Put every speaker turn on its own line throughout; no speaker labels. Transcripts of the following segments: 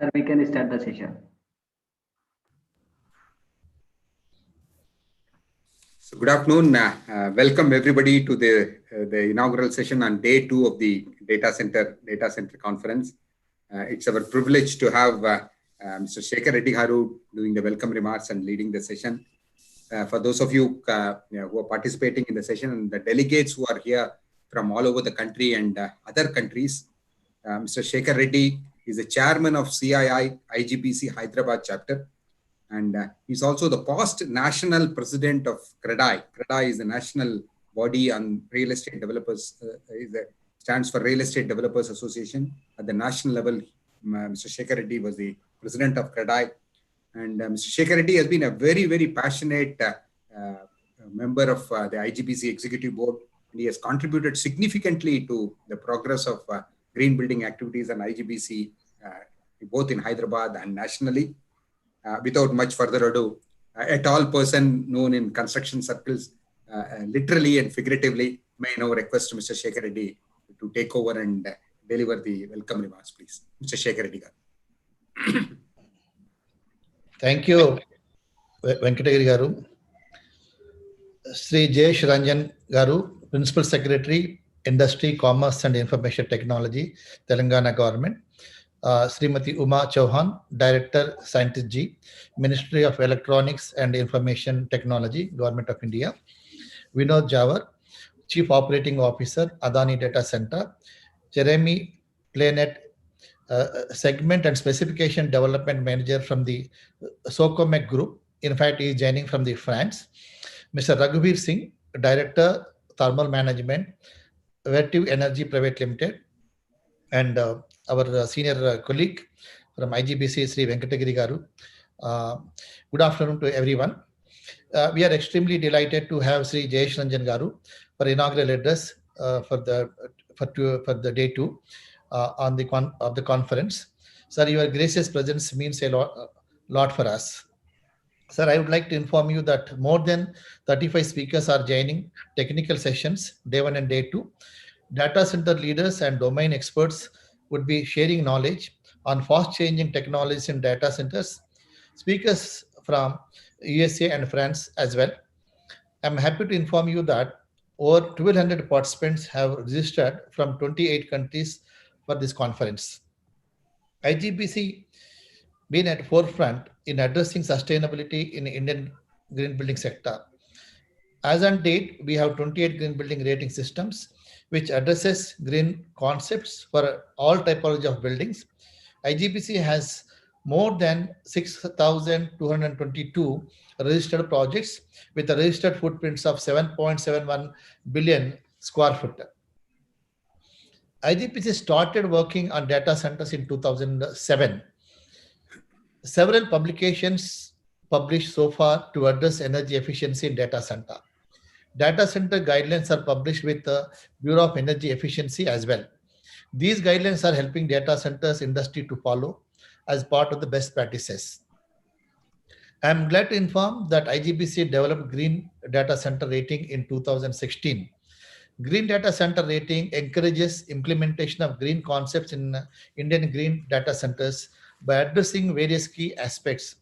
Sir, we can start the session.
So good afternoon. Welcome everybody to the inaugural session on day 2 of the data center conference. It's our privilege to have Mr. Shekhar Reddy Garu doing the welcome remarks and leading the session. For those of you who are participating in the session and the delegates who are here from all over the country and other countries, Mr. Shekhar Reddy is the chairman of CII IGBC Hyderabad chapter. And he's also the past national president of CREDAI. CREDAI is the national body on real estate developers, stands for Real Estate Developers Association. At the national level, Mr. Shekhar Reddy was the president of CREDAI. And Mr. Shekhar Reddy has been a very, very passionate member of the IGBC Executive Board. And he has contributed significantly to the progress of green building activities and IGBC, both in Hyderabad and nationally. Without much further ado, a tall person known in construction circles, literally and figuratively, may I now request Mr. Shekhar Reddy to take over and deliver the welcome remarks, please. Mr. Shekhar Reddy.
Thank you, Venkatagiri Garu. Sri Jayesh Ranjan Garu, Principal Secretary, Industry, Commerce and Information Technology, Telangana Government. Srimati Uma Chauhan, Director, Scientist G, Ministry of Electronics and Information Technology, Government of India. Vinod Jawar, Chief Operating Officer, Adani Data Center. Jeremy Planet, Segment and Specification Development Manager from the Socomec Group. In fact, he is joining from the France. Mr. Raghuveer Singh, Director, Thermal Management, Vertiv Energy Private Limited. And our senior colleague from IGBC, Sri Venkatagiri Garu. Good afternoon to everyone. We are extremely delighted to have Sri Jayesh Ranjan Garu for inaugural address for the day 2 of the conference. Sir, your gracious presence means a lot for us. Sir, I would like to inform you that more than 35 speakers are joining technical sessions, day 1 and day 2. Data center leaders and domain experts would be sharing knowledge on fast-changing technologies in data centers. Speakers from USA and France as well. I'm happy to inform you that over 1,200 participants have registered from 28 countries for this conference. IGBC been at forefront in addressing sustainability in Indian green building sector. As on date, we have 28 green building rating systems, which addresses green concepts for all typology of buildings. IGBC has more than 6,222 registered projects with a registered footprints of 7.71 billion square foot. IGBC started working on data centers in 2007. Several publications published so far to address energy efficiency in data center. Data center guidelines are published with the Bureau of Energy Efficiency as well. These guidelines are helping data centers industry to follow as part of the best practices. I am glad to inform that IGBC developed Green Data Center Rating in 2016. Green Data Center Rating encourages implementation of green concepts in Indian green data centers by addressing various key aspects.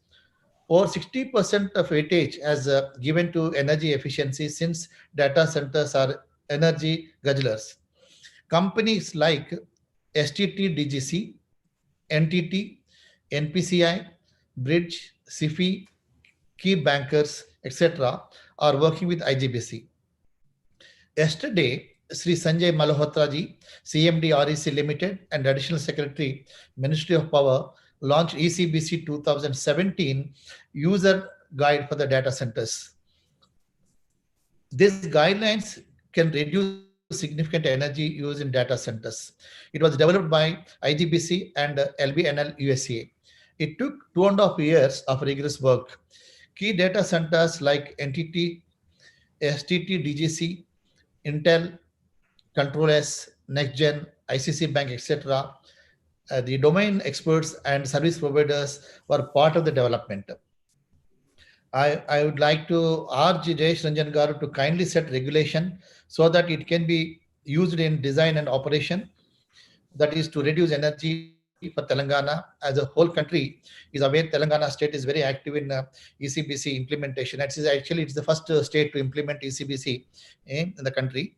Over 60% of weightage has given to energy efficiency since data centers are energy guzzlers. Companies like STT-DGC, NTT, NPCI, Bridge, SIFI, key bankers, etc. are working with IGBC. Yesterday, Sri Sanjay Malhotra ji, CMD REC Limited and Additional Secretary, Ministry of Power, launched ECBC 2017 user guide for the data centers. These guidelines can reduce significant energy use in data centers. It was developed by IGBC and LBNL USA. It took 2.5 years of rigorous work. Key data centers like NTT, STT, DGC, Intel, Control S, NextGen, ICC Bank, etc. The domain experts and service providers were part of the development. I would like to urge Jayesh Ranjan Garu to kindly set regulation so that it can be used in design and operation, that is to reduce energy for Telangana as a whole country is aware. Telangana state is very active in ECBC implementation. It's the first state to implement ECBC in the country.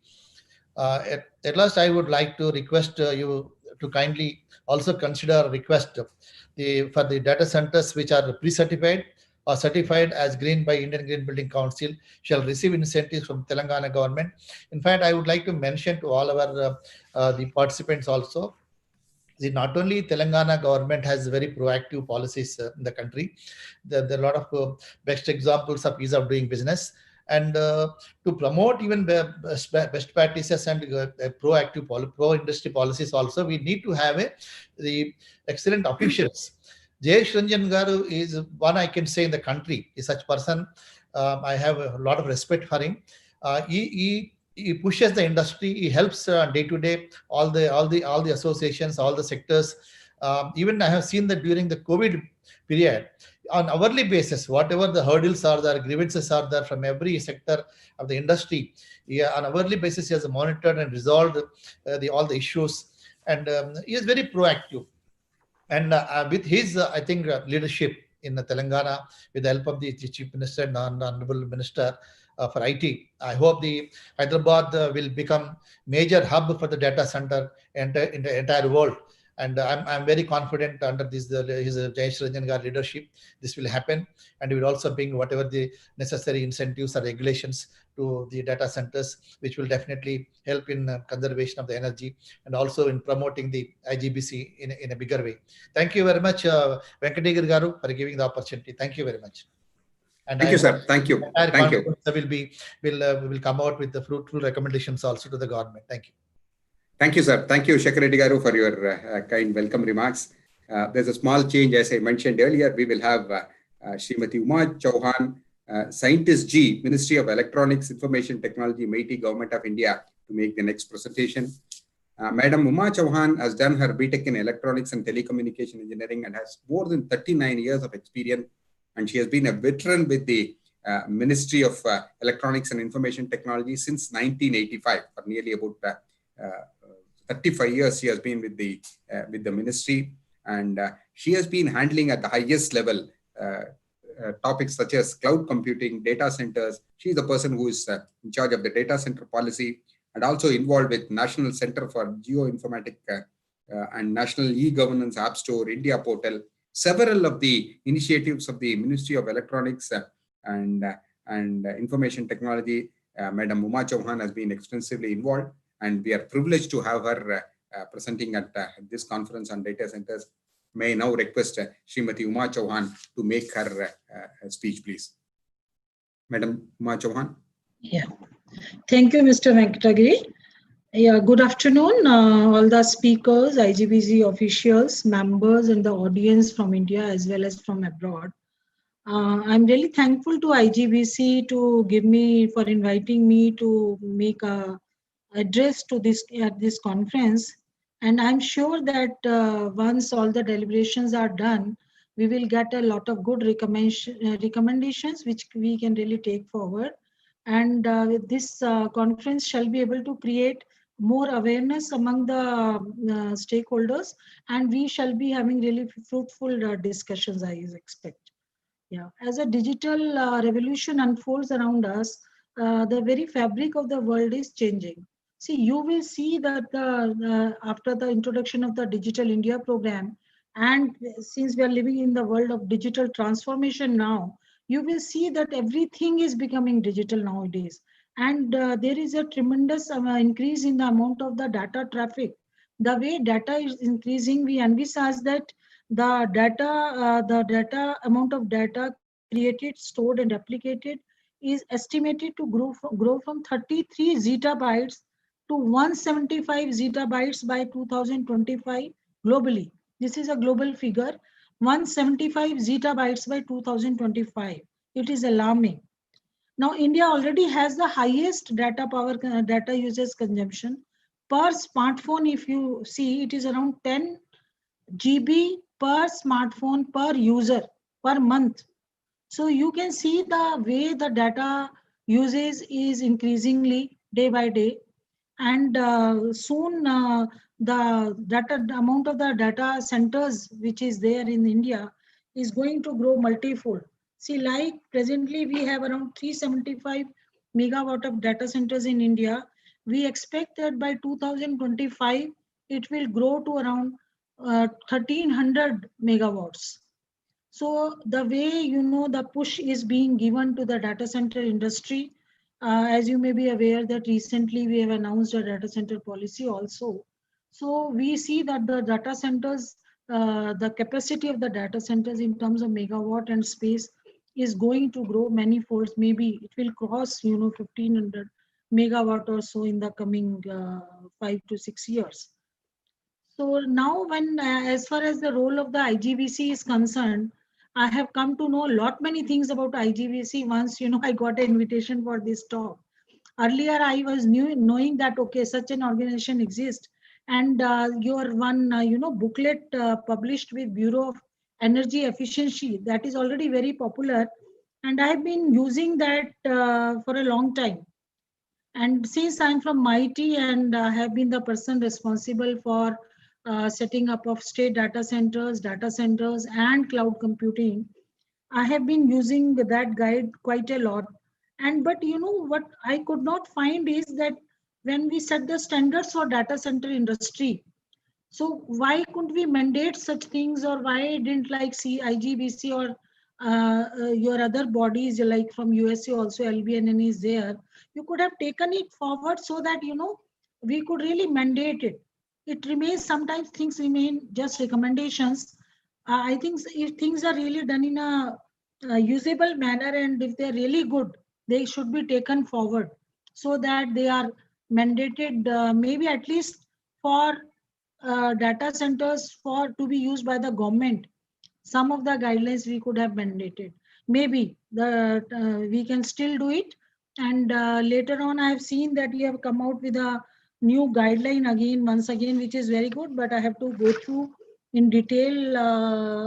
At last, I would like to request you to kindly also consider a request for the data centers which are pre-certified or certified as green by Indian Green Building Council shall receive incentives from Telangana government. In fact, I would like to mention to all our the participants also. Not only Telangana government has very proactive policies in the country. There are a lot of best examples of ease of doing business. And to promote even the best practices and proactive pro-industry policies also, we need to have the excellent officials. Jayesh Ranjan Garu is one I can say in the country. Is such person. I have a lot of respect for him. He pushes the industry. He helps day to day all the associations, all the sectors. Even I have seen that during the COVID period, on hourly basis, whatever the hurdles are there, grievances are there from every sector of the industry, on hourly basis he has monitored and resolved all the issues, and he is very proactive. And with his, I think, leadership in Telangana, with the help of the Chief Minister and Honorable Minister for IT, I hope the Hyderabad will become major hub for the data center in the entire world. And I'm very confident under his Jayesh Ranjan Gar leadership, this will happen, and will also bring whatever the necessary incentives or regulations to the data centers, which will definitely help in conservation of the energy and also in promoting the IGBC in a bigger way. Thank you very much, Venkatagiri Garu, for giving the opportunity. Thank you very much.
And thank you, sir. Thank you. Thank you.
Will come out with the fruitful recommendations also to the government. Thank you.
Thank you, sir. Thank you, Shekhar Reddy Garu, for your kind welcome remarks. There's a small change, as I mentioned earlier. We will have Srimati Uma Chauhan, Scientist G, Ministry of Electronics, Information Technology, MeitY, Government of India, to make the next presentation. Madam Uma Chauhan has done her BTech in Electronics and Telecommunication Engineering and has more than 39 years of experience. And she has been a veteran with the Ministry of Electronics and Information Technology since 1985. For nearly about 35 years, she has been with the ministry, and she has been handling at the highest level topics such as cloud computing, data centers. She is the person who is in charge of the data center policy and also involved with National Center for Geoinformatics and National E-Governance App Store, India Portal. Several of the initiatives of the Ministry of Electronics and Information Technology, Madam Uma Chauhan has been extensively involved, and we are privileged to have her presenting at this conference on data centers. May I now request Srimati Uma Chauhan to make her speech, please. Madam Uma Chauhan.
Yeah. Thank you, Mr. Venkatagiri. Yeah, good afternoon, all the speakers, IGBC officials, members, and the audience from India as well as from abroad. I'm really thankful to IGBC for inviting me to make a address to this conference, and I'm sure that once all the deliberations are done, we will get a lot of good recommendations which we can really take forward, and this conference shall be able to create more awareness among the stakeholders, and we shall be having really fruitful discussions, I expect. Yeah, as a digital revolution unfolds around us, the very fabric of the world is changing. See, you will see that after the introduction of the Digital India program, and since we are living in the world of digital transformation now, you will see that everything is becoming digital nowadays. And there is a tremendous increase in the amount of the data traffic. The way data is increasing, we envisage that the data amount of data created, stored, and replicated is estimated to grow from 33 zettabytes to 175 zettabytes by 2025 globally. This is a global figure, 175 zettabytes by 2025. It is alarming. Now, India already has the highest data usage consumption per smartphone. If you see, it is around 10 GB per smartphone per user per month. So you can see the way the data usage is increasingly day by day. And soon the amount of the data centers which is there in India is going to grow multifold. See, like presently we have around 375 megawatt of data centers in India. We expect that by 2025 it will grow to around 1300 megawatts. So the way, the push is being given to the data center industry, as you may be aware that recently we have announced a data center policy also. So we see that the data centers, the capacity of the data centers in terms of megawatt and space is going to grow many folds. Maybe it will cross, 1500 megawatt or so in the coming 5 to 6 years. So now when, as far as the role of the IGBC is concerned, I have come to know a lot many things about IGBC once, I got an invitation for this talk. Earlier, I was knowing that, okay, such an organization exists. And your one, booklet published with Bureau of Energy Efficiency, that is already very popular. And I've been using that for a long time. And since I'm from MIT and have been the person responsible for setting up of state data centers, and cloud computing, I have been using that guide quite a lot. And but what I could not find is that when we set the standards for data center industry, so why couldn't we mandate such things, or why didn't like see IGBC or your other bodies like from USA also LBNN is there? You could have taken it forward so that we could really mandate it. It remains sometimes things remain just recommendations. I think if things are really done in a usable manner and if they're really good, they should be taken forward so that they are mandated. Maybe at least for data centers for to be used by the government, some of the guidelines we could have mandated. Maybe we can still do it. And later on, I have seen that you have come out with a new guideline again, once again, which is very good. But I have to go through in detail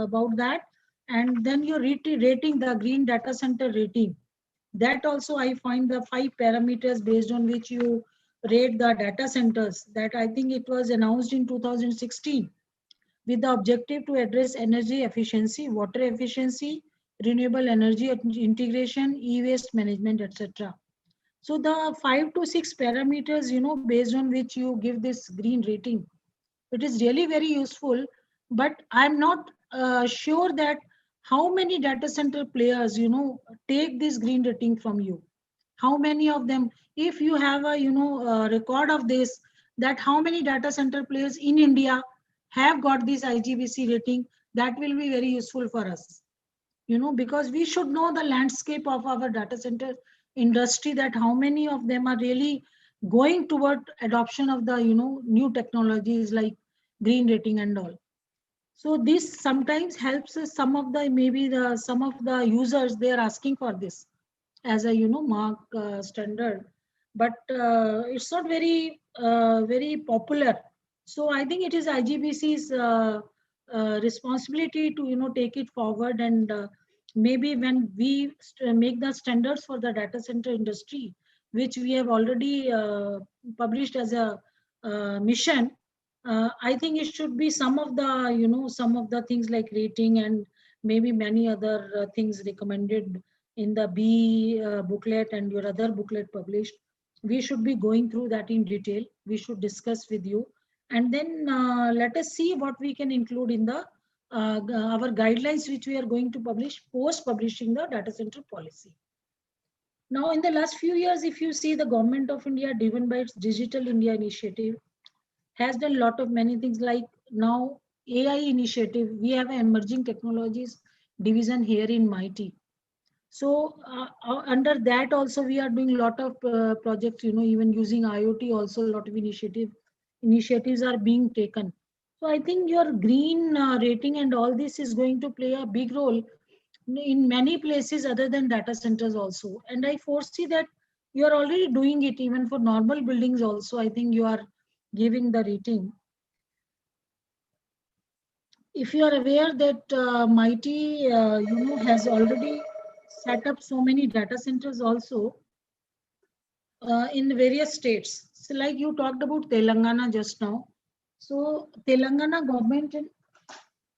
about that. And then you're rating the green data center rating. That also I find the 5 parameters based on which you rate the data centers, that I think it was announced in 2016 with the objective to address energy efficiency, water efficiency, renewable energy integration, e-waste management, etc. So the 5 to 6 parameters, based on which you give this green rating, it is really very useful. But I'm not sure that how many data center players, take this green rating from you. How many of them, if you have a, record of this, that how many data center players in India have got this IGBC rating, that will be very useful for us. Because we should know the landscape of our data center industry, that how many of them are really going toward adoption of the, new technologies like green rating and all. So this sometimes helps us, some of the users, they are asking for this as a, mark standard, but it's not very popular. So I think it is IGBC's responsibility to, take it forward. And maybe when we make the standards for the data center industry, which we have already published as a mission, I think it should be some of the, some of the things like rating and maybe many other things recommended in the B booklet and your other booklet published. We should be going through that in detail. We should discuss with you, and then let us see what we can include in the our guidelines, which we are going to publish post publishing the data center policy. Now, in the last few years, if you see, the government of India, driven by its Digital India initiative, has done a lot of many things, like now AI initiative. We have an emerging technologies division here in MIT. So under that also we are doing a lot of projects, even using IoT also, a lot of initiatives are being taken. So I think your green rating and all this is going to play a big role in many places other than data centers also. And I foresee that you are already doing it even for normal buildings also. I think you are giving the rating. If you are aware that MIT, has already set up so many data centers also in various states. So like you talked about Telangana just now. So Telangana government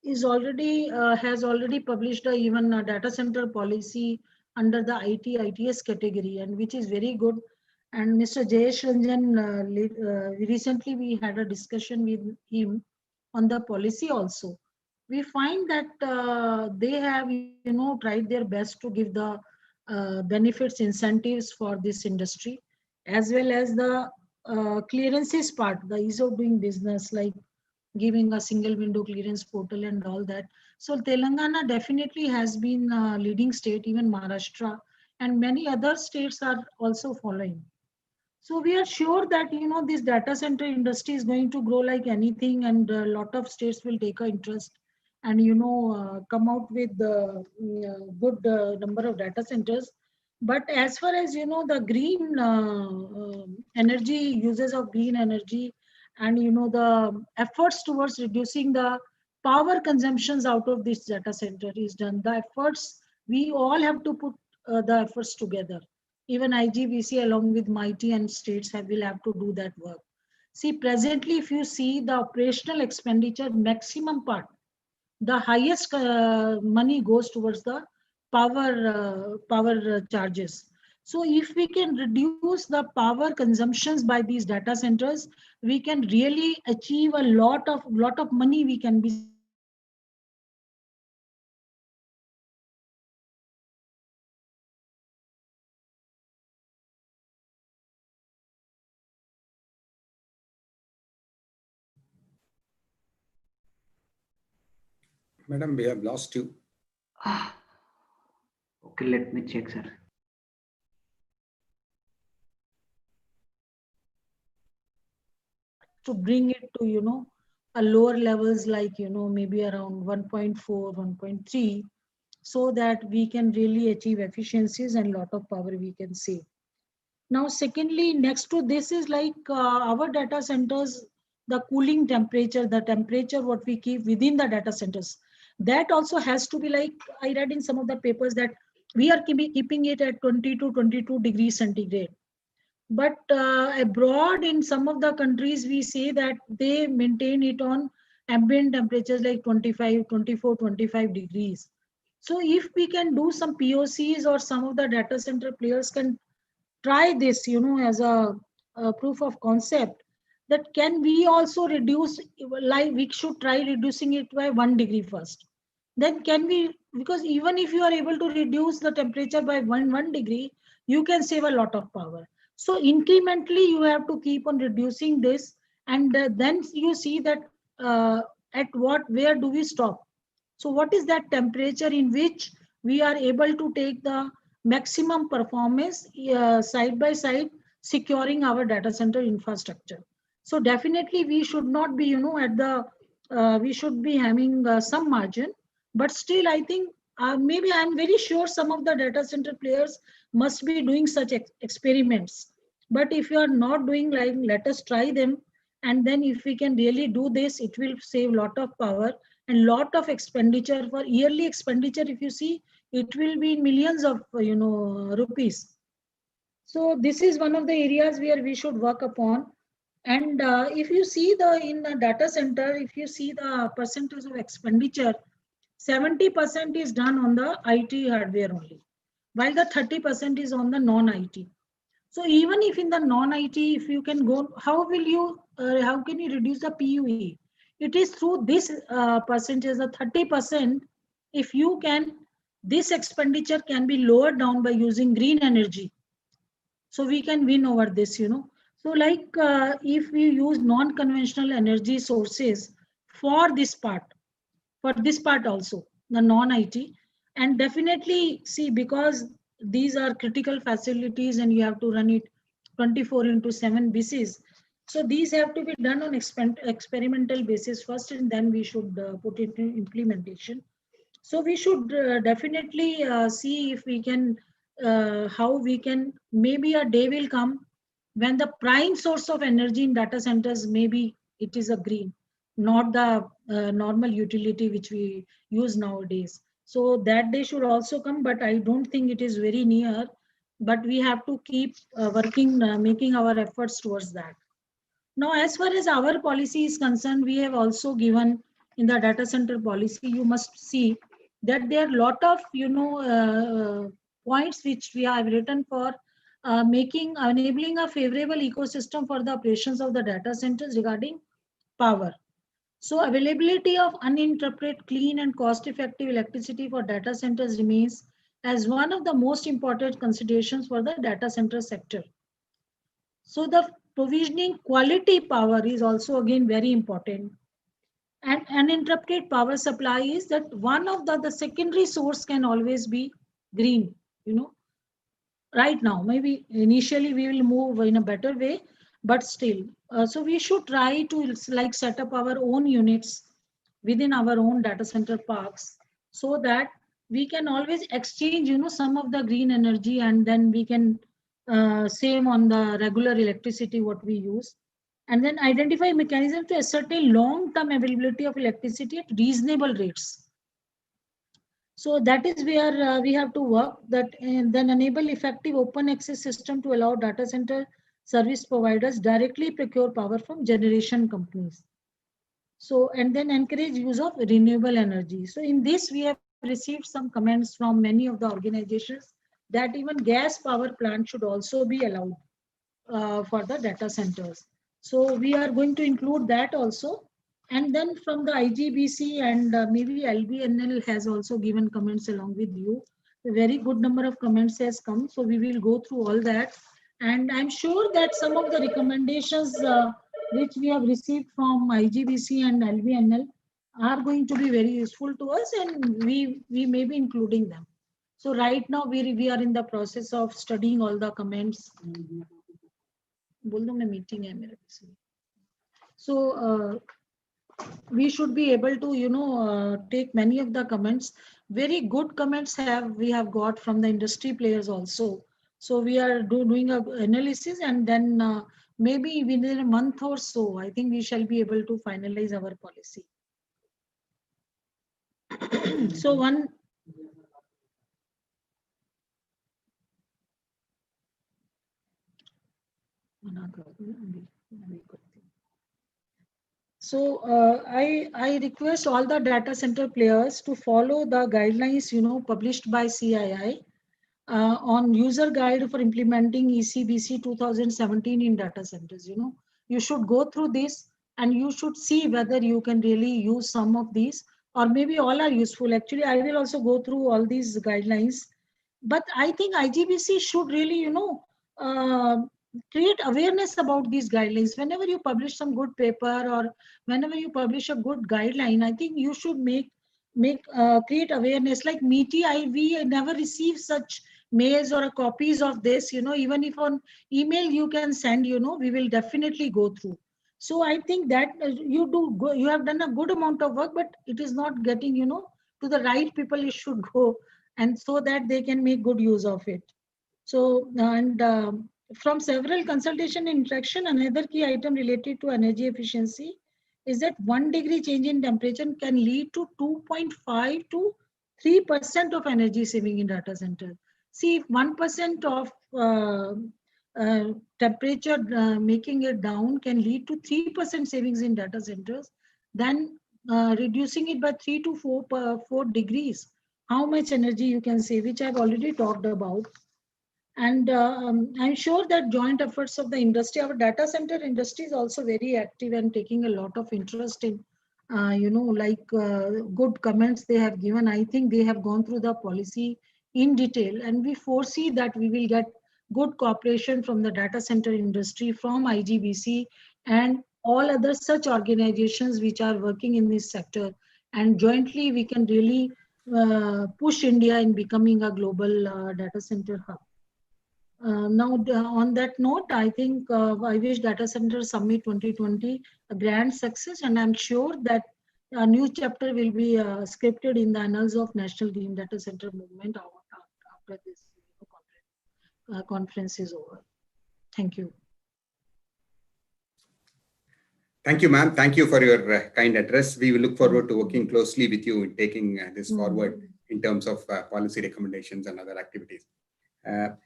is already has already published even a data center policy under the ITS category, and which is very good. And Mr. Jayesh Ranjan, recently we had a discussion with him on the policy also. We find that they have, tried their best to give the benefits, incentives for this industry, as well as the clearances part, the ease of doing business, like giving a single window clearance portal and all that. So Telangana definitely has been a leading state, even Maharashtra and many other states are also following. So we are sure that this data center industry is going to grow like anything, and a lot of states will take an interest and come out with the good number of data centers. But as far as the green energy, uses of green energy, and the efforts towards reducing the power consumptions out of this data center is done. The efforts, we all have to put the efforts together. Even IGBC along with MIT and states will have to do that work. See, presently, if you see the operational expenditure, maximum part, the highest money goes towards the power charges. So if we can reduce the power consumptions by these data centers, we can really achieve a lot of money we can be saving. And definitely we should see that
Madam, we have lost you.
Okay, let me check, sir.
to bring it to a lower levels, like maybe around 1.4, 1.3, so that we can really achieve efficiencies and lot of power we can save. Now secondly, next to this is like our data centers, the cooling temperature, the temperature what we keep within the data centers, that also has to be like, I read in some of the papers that we are keeping it at 20 to 22 degrees centigrade. But abroad in some of the countries, we say that they maintain it on ambient temperatures like 25, 24, 25 degrees. So if we can do some POCs, or some of the data center players can try this, as a proof of concept, that can we also reduce, like we should try reducing it by 1 degree first. Then can we, because even if you are able to reduce the temperature by one degree, you can save a lot of power. So incrementally, you have to keep on reducing this, and then you see that at where do we stop? So what is that temperature in which we are able to take the maximum performance side by side, securing our data center infrastructure? So definitely we should not be, at the, we should be having some margin, but still I think maybe I'm very sure some of the data center players must be doing such experiments. But if you are not doing, like, let us try them. And then if we can really do this, it will save lot of power and lot of expenditure. For yearly expenditure, if you see, it will be millions of rupees. So this is one of the areas where we should work upon. And if you see the in the data center, if you see the percentage of expenditure, 70% is done on the IT hardware only, while the 30% is on the non-IT. So even if in the non-IT, if you can go, how can you reduce the PUE? It is through this percentage, the 30%. If you can, this expenditure can be lowered down by using green energy. So we can win over this. So like if we use non-conventional energy sources for this part also, the non-IT, and definitely see, because these are critical facilities and you have to run it 24/7 basis. So these have to be done on experimental basis first, and then we should put it in implementation. So we should definitely see if we can, how we can, maybe a day will come when the prime source of energy in data centers, maybe it is a green, not the normal utility which we use nowadays. So that day should also come, but I don't think it is very near. but we have to keep working, making our efforts towards that. Now, as far as our policy is concerned, we have also given in the data center policy, you must see that there are a lot of, points which we have written for enabling a favorable ecosystem for the operations of the data centers regarding power. So availability of uninterrupted, clean and cost-effective electricity for data centers remains as one of the most important considerations for the data center sector. So the provisioning quality power is also again very important. And uninterrupted power supply is that one of the secondary source can always be green, right now. Maybe initially we will move in a better way, but still. So we should try to like set up our own units within our own data center parks so that we can always exchange, some of the green energy, and then we can save on the regular electricity what we use, and then identify mechanism to ascertain long-term availability of electricity at reasonable rates. So that is where we have to work, that and then enable effective open access system to allow data center service providers directly procure power from generation companies. So, and then encourage use of renewable energy. So in this, we have received some comments from many of the organizations that even gas power plant should also be allowed for the data centers. So we are going to include that also. And then from the IGBC and maybe LBNL has also given comments along with you. A very good number of comments has come. So we will go through all that. And I'm sure that some of the recommendations which we have received from IGBC and LBNL are going to be very useful to us, and we may be including them. So right now we are in the process of studying all the comments. So we should be able to take many of the comments. Very good comments we have got from the industry players also. So we are doing a analysis, and then maybe within a month or so, I think we shall be able to finalize our policy. So one. So I request all the data center players to follow the guidelines, published by CII on user guide for implementing IGBC 2017 in data centers. You should go through this and you should see whether you can really use some of these, or maybe all are useful. Actually, I will also go through all these guidelines, but I think IGBC should really, create awareness about these guidelines. Whenever you publish some good paper or whenever you publish a good guideline, I think you should create awareness. Like MITI, we never receive such mails or copies of this. Even if on email you can send, we will definitely go through. So I think that you have done a good amount of work, but it is not getting, to the right people. It should go, and so that they can make good use of it. So, and from several consultation interaction, another key item related to energy efficiency is that 1 degree change in temperature can lead to 2.5 to 3% of energy saving in data center. See, if 1% of temperature making it down can lead to 3% savings in data centers, then reducing it by 3 to 4 degrees, how much energy you can save, which I've already talked about. And I'm sure that joint efforts of the industry, our data center industry is also very active and taking a lot of interest in, good comments they have given. I think they have gone through the policy in detail, and we foresee that we will get good cooperation from the data center industry, from IGBC and all other such organizations which are working in this sector. And jointly we can really push India in becoming a global data center hub. Now, on that note, I think I wish Data Center Summit 2020 a grand success, and I'm sure that a new chapter will be scripted in the annals of National Green Data Center movement after this conference is over. Thank you.
Thank you, ma'am. Thank you for your kind address. We will look forward to working closely with you in taking this forward in terms of policy recommendations and other activities.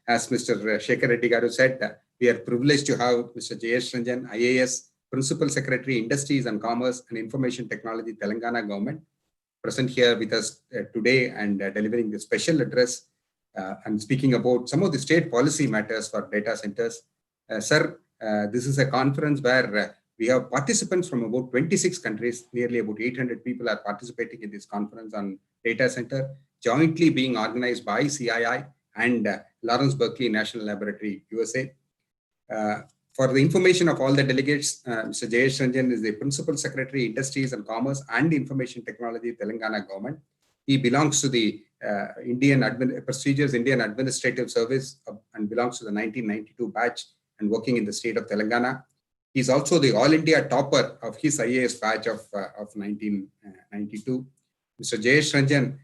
As Mr. Shekhar Reddy Garu said, we are privileged to have Mr. J.S. Ranjan, IAS, Principal Secretary, Industries and Commerce and Information Technology, Telangana Government, present here with us today and delivering the special address and speaking about some of the state policy matters for data centers. Sir, this is a conference where we have participants from about 26 countries. Nearly about 800 people are participating in this conference on data center, jointly being organized by CII and Lawrence Berkeley National Laboratory, USA. For the information of all the delegates, Mr. J.S. Ranjan is the Principal Secretary, Industries and Commerce and Information Technology, Telangana Government. He belongs to the prestigious Indian Administrative Service and belongs to the 1992 batch and working in the state of Telangana. He's also the All India topper of his IAS batch of 1992. Mr. J.S. Ranjan,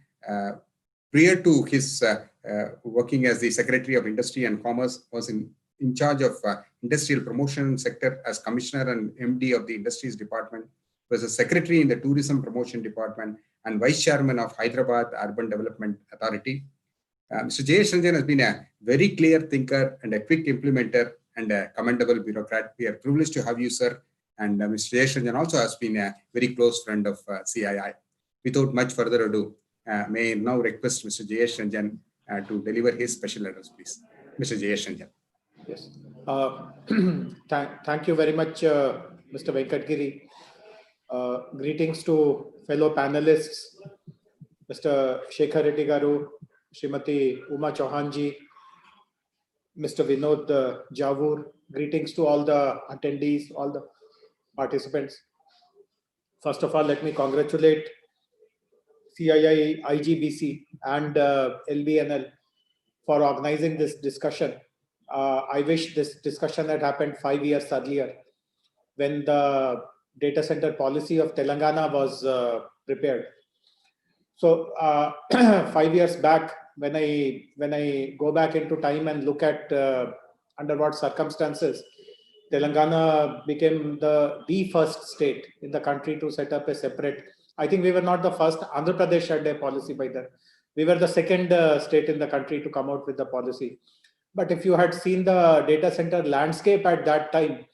prior to his working as the Secretary of Industry and Commerce, was in charge of industrial promotion sector as Commissioner and MD of the Industries Department, was a Secretary in the Tourism Promotion Department and Vice Chairman of Hyderabad Urban Development Authority. Mr. J.S. Ranjan has been a very clear thinker and a quick implementer and a commendable bureaucrat. We are privileged to have you, sir. And Mr. J.S. Ranjan also has been a very close friend of CII. Without much further ado, may I now request Mr. J.S. Ranjan to deliver his special address, please. Mr. J.S. Ranjan.
Yes. Thank you very much, Mr. Venkatgiri. Greetings to fellow panelists, Mr. Shekhar Reddy Garu, Srimati Uma Chauhanji, Mr. Vinod Javur. Greetings to all the attendees, all the participants. First of all, let me congratulate CII, IGBC and LBNL for organizing this discussion. I wish this discussion had happened 5 years earlier when the data center policy of Telangana was prepared. So 5 years back, when I go back into time and look at under what circumstances Telangana became the first state in the country to set up a separate. I think we were not the first. Andhra Pradesh had a policy by then. We were the second state in the country to come out with the policy. But if you had seen the data center landscape at that time,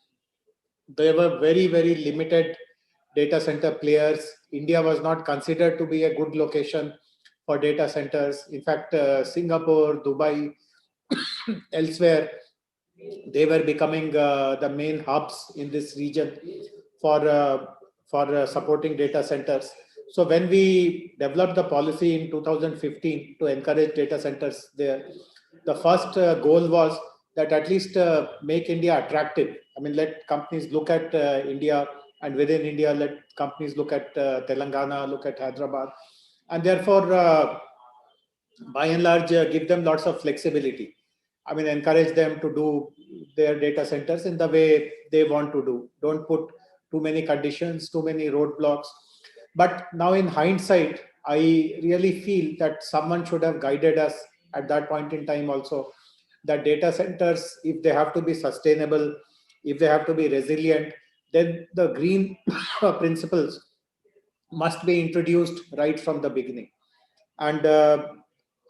there were very, very limited data center players. India was not considered to be a good location for data centers. In fact, Singapore, Dubai, elsewhere, they were becoming the main hubs in this region for supporting data centers. So when we developed the policy in 2015 to encourage data centers there, the first goal was that at least make India attractive. I mean, let companies look at India, and within India, let companies look at Telangana, look at Hyderabad, and therefore, by and large, give them lots of flexibility. I mean, encourage them to do their data centers in the way they want to do. Don't put too many conditions, too many roadblocks. But now in hindsight, I really feel that someone should have guided us at that point in time also, that data centers, if they have to be sustainable, if they have to be resilient, then the green principles must be introduced right from the beginning. And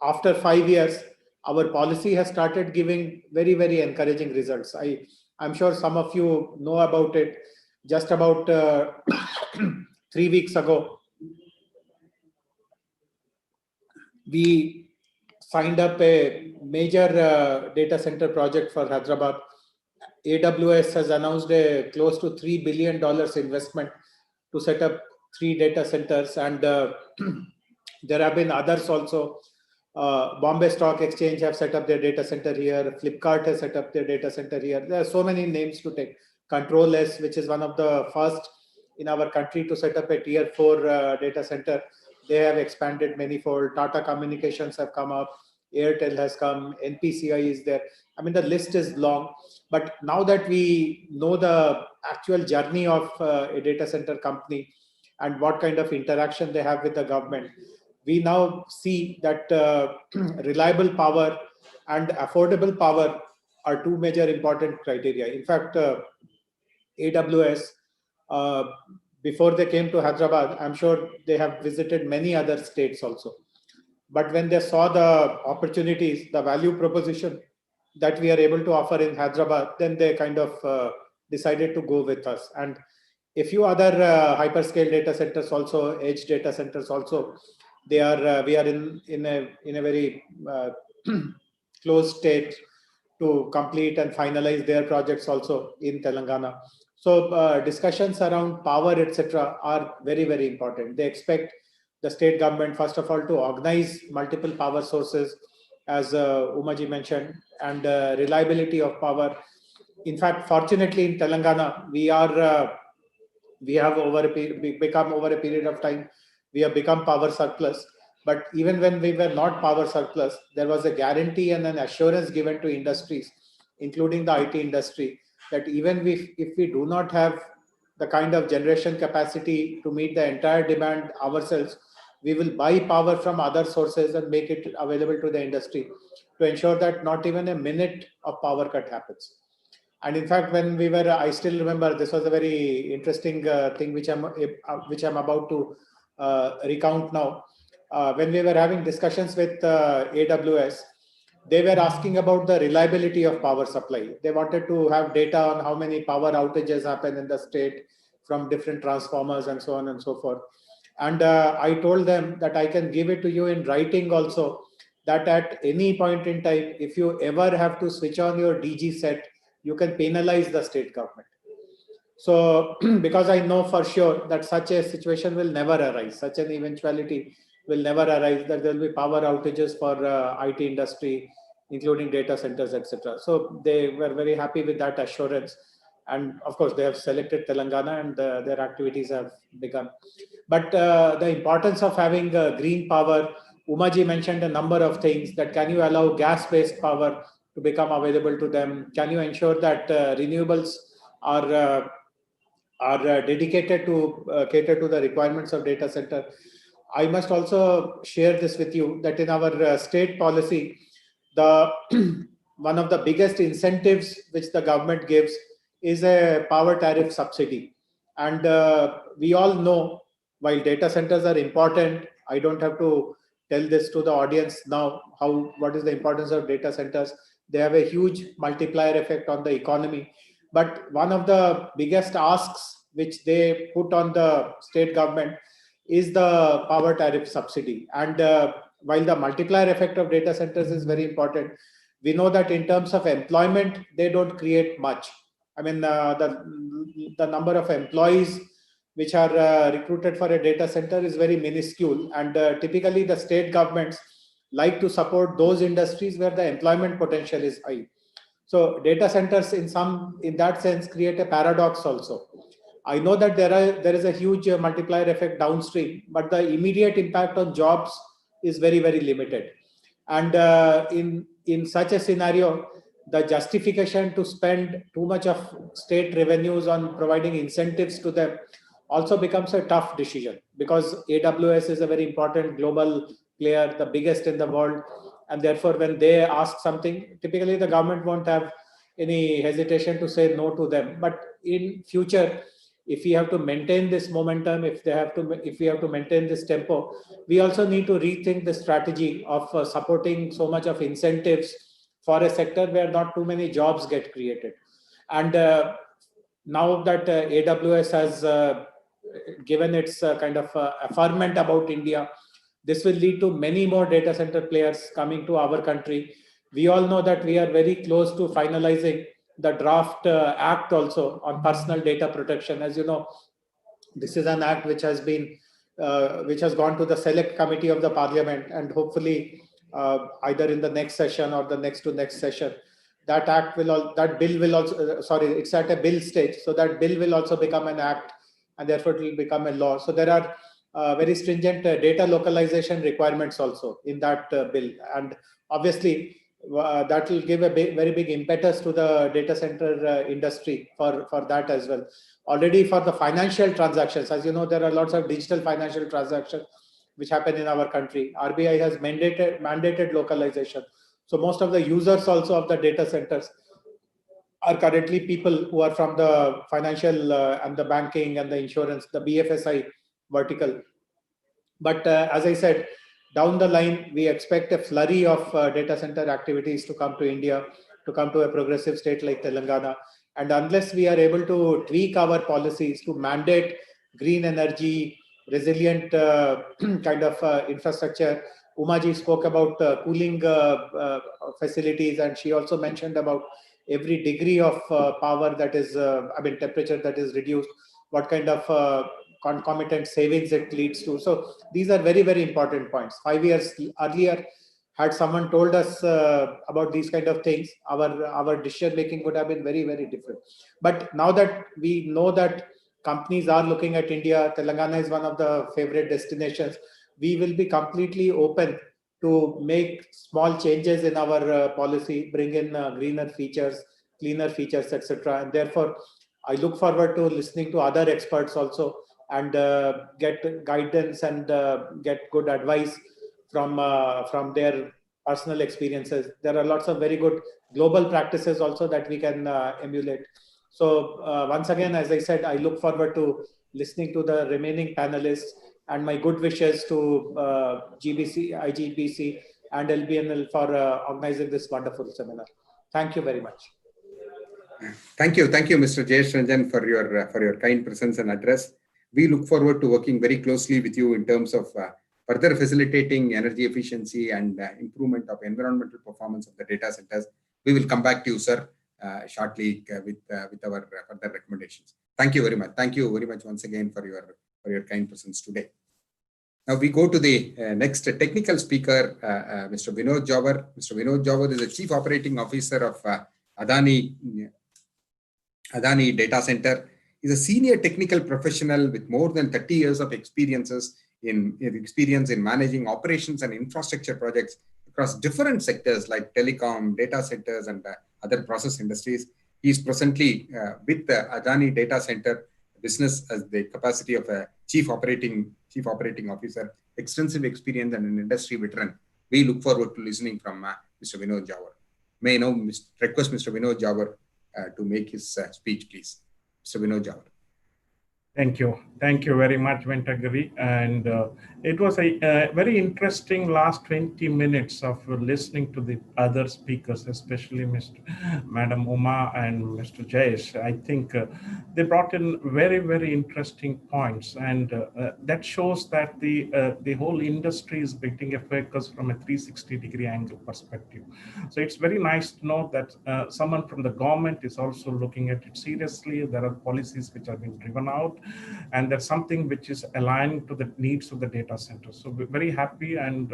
after 5 years, our policy has started giving very, very encouraging results. I'm sure some of you know about it. Just about 3 weeks ago, we signed up a major data center project for Hyderabad. AWS has announced a close to $3 billion investment to set up 3 data centers, and there have been others also. Bombay Stock Exchange have set up their data center here. Flipkart has set up their data center here. There are so many names to take. Control S, which is one of the first in our country to set up a tier 4 data center. They have expanded manifold. Tata Communications have come up. Airtel has come. NPCI is there. I mean, the list is long. But now that we know the actual journey of a data center company and what kind of interaction they have with the government, we now see that reliable power and affordable power are 2 major important criteria. In fact, AWS, before they came to Hyderabad, I'm sure they have visited many other states also. But when they saw the opportunities, the value proposition that we are able to offer in Hyderabad, then they kind of decided to go with us. And a few other hyperscale data centers also, edge data centers also, we are in a very close state to complete and finalize their projects also in Telangana. So discussions around power, etc., are very, very important. They expect the state government, first of all, to organize multiple power sources, as Umaji mentioned, and reliability of power. In fact, fortunately, in Telangana, we have become over a period of time, we have become power surplus. But even when we were not power surplus, there was a guarantee and an assurance given to industries, including the IT industry, that even if we do not have the kind of generation capacity to meet the entire demand ourselves, we will buy power from other sources and make it available to the industry to ensure that not even a minute of power cut happens. And in fact, when we were, I still remember, this was a very interesting thing which I'm about to recount now. When we were having discussions with AWS, they were asking about the reliability of power supply. They wanted to have data on how many power outages happen in the state from different transformers and so on and so forth. And I told them that I can give it to you in writing also, that at any point in time, if you ever have to switch on your DG set, you can penalize the state government. So because I know for sure that such a situation will never arise, such an eventuality will never arise, that there will be power outages for IT industry, including data centers, etc. So they were very happy with that assurance. And of course, they have selected Telangana and their activities have begun. But the importance of having green power, Umaji mentioned a number of things, that can you allow gas-based power to become available to them? Can you ensure that renewables are dedicated to cater to the requirements of data center? I must also share this with you, that in our state policy, the one of the biggest incentives which the government gives is a power tariff subsidy. And we all know, while data centers are important, I don't have to tell this to the audience now, what is the importance of data centers. They have a huge multiplier effect on the economy. But one of the biggest asks which they put on the state government is the power tariff subsidy. And while the multiplier effect of data centers is very important, we know that in terms of employment, they don't create much. I mean, the number of employees which are recruited for a data center is very minuscule. And typically the state governments like to support those industries where the employment potential is high. So data centers in that sense create a paradox also. I know that there is a huge multiplier effect downstream, but the immediate impact on jobs is very, very limited. And in such a scenario, the justification to spend too much of state revenues on providing incentives to them also becomes a tough decision, because AWS is a very important global player, the biggest in the world. And therefore, when they ask something, typically the government won't have any hesitation to say no to them. But in future, if we have to maintain this momentum, if we have to maintain this tempo, we also need to rethink the strategy of supporting so much of incentives for a sector where not too many jobs get created. And now that AWS has given its kind of affirmment about India, this will lead to many more data center players coming to our country. We all know that we are very close to finalizing the draft act also on personal data protection. As you know, this is an act which has gone to the select committee of the parliament, and hopefully either in the next session or the next to next session, that bill will also, it's at a bill stage. So that bill will also become an act, and therefore it will become a law. So there are very stringent data localization requirements also in that bill. And obviously, that will give a very big impetus to the data center industry for that as well. Already for the financial transactions, as you know, there are lots of digital financial transactions which happen in our country. RBI has mandated localization. So most of the users also of the data centers are currently people who are from the financial and the banking and the insurance, the BFSI vertical. But as I said, down the line, we expect a flurry of data center activities to come to India, to come to a progressive state like Telangana. And unless we are able to tweak our policies to mandate green energy, resilient kind of infrastructure. Umaji spoke about cooling facilities, and she also mentioned about every degree of power that is, temperature that is reduced, what kind of concomitant savings it leads to. So these are very, very important points. 5 years earlier, had someone told us about these kind of things, our decision making would have been very, very different. But now that we know that companies are looking at India, Telangana is one of the favorite destinations, we will be completely open to make small changes in our policy, bring in greener features, cleaner features, etc. And therefore, I look forward to listening to other experts also, and get guidance and get good advice from their personal experiences. There are lots of very good global practices also that we can emulate. So once again, as I said, I look forward to listening to the remaining panelists, and my good wishes to GBC, IGBC and LBNL for organizing this wonderful seminar. Thank you very much.
Thank you, Mr. Jayesh Ranjan, for your kind presence and address. We look forward to working very closely with you in terms of further facilitating energy efficiency and improvement of environmental performance of the data centers. We will come back to you, sir, shortly with our further recommendations. Thank you very much. Thank you very much once again for your kind presence today. Now we go to the next technical speaker, Mr. Vinod Jawar. Mr. Vinod Jawar is the Chief Operating Officer of Adani Data Center. He's a senior technical professional with more than 30 years of experience in managing operations and infrastructure projects across different sectors like telecom, data centers, and other process industries. He is presently with the Adani Data Center business as the capacity of a chief operating officer, extensive experience and an industry veteran. We look forward to listening from Mr. Vinod Jawar. May I now request Mr. Vinod Jawar to make his speech, please. Mr. Vinod Jawar.
Thank you. Thank you very much, Venkatagiri. And it was a very interesting last 20 minutes of listening to the other speakers, especially Madam Uma and Mr. Jayesh. I think they brought in very, very interesting points. And that shows that the whole industry is getting a focus from a 360-degree angle perspective. So it's very nice to know that someone from the government is also looking at it seriously. There are policies which are being driven out, and that's something which is aligned to the needs of the data center. So we're very happy, and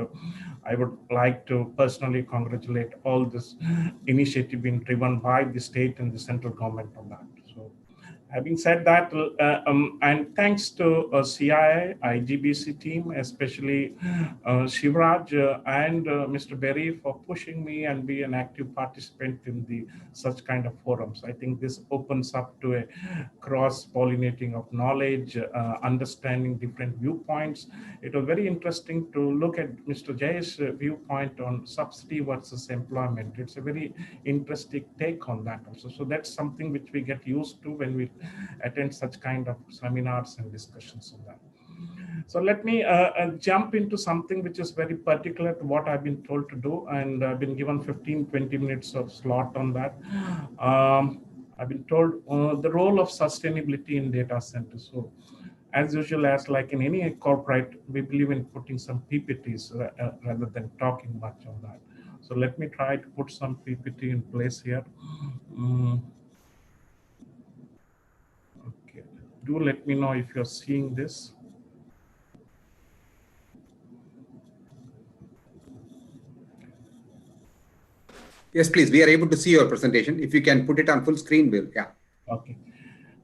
I would like to personally congratulate all this initiative being driven by the state and the central government on that. So having said that, and thanks to CIA, IGBC team, especially Shivraj and Mr. Berry for pushing me and be an active participant in such kind of forums. I think this opens up to a cross-pollinating of knowledge, understanding different viewpoints. It was very interesting to look at Mr. Jay's viewpoint on subsidy versus employment. It's a very interesting take on that also. So that's something which we get used to when we attend such kind of seminars and discussions on that. So let me jump into something which is very particular to what I've been told to do, and I've been given 15-20 minutes of slot on that. I've been told the role of sustainability in data centers. So as usual, as like in any corporate, we believe in putting some PPTs rather than talking much on that. So let me try to put some PPT in place here. Okay, do let me know if you're seeing this.
Yes, please. We are able to see your presentation. If you can put it on full screen, Bill. Yeah.
Okay.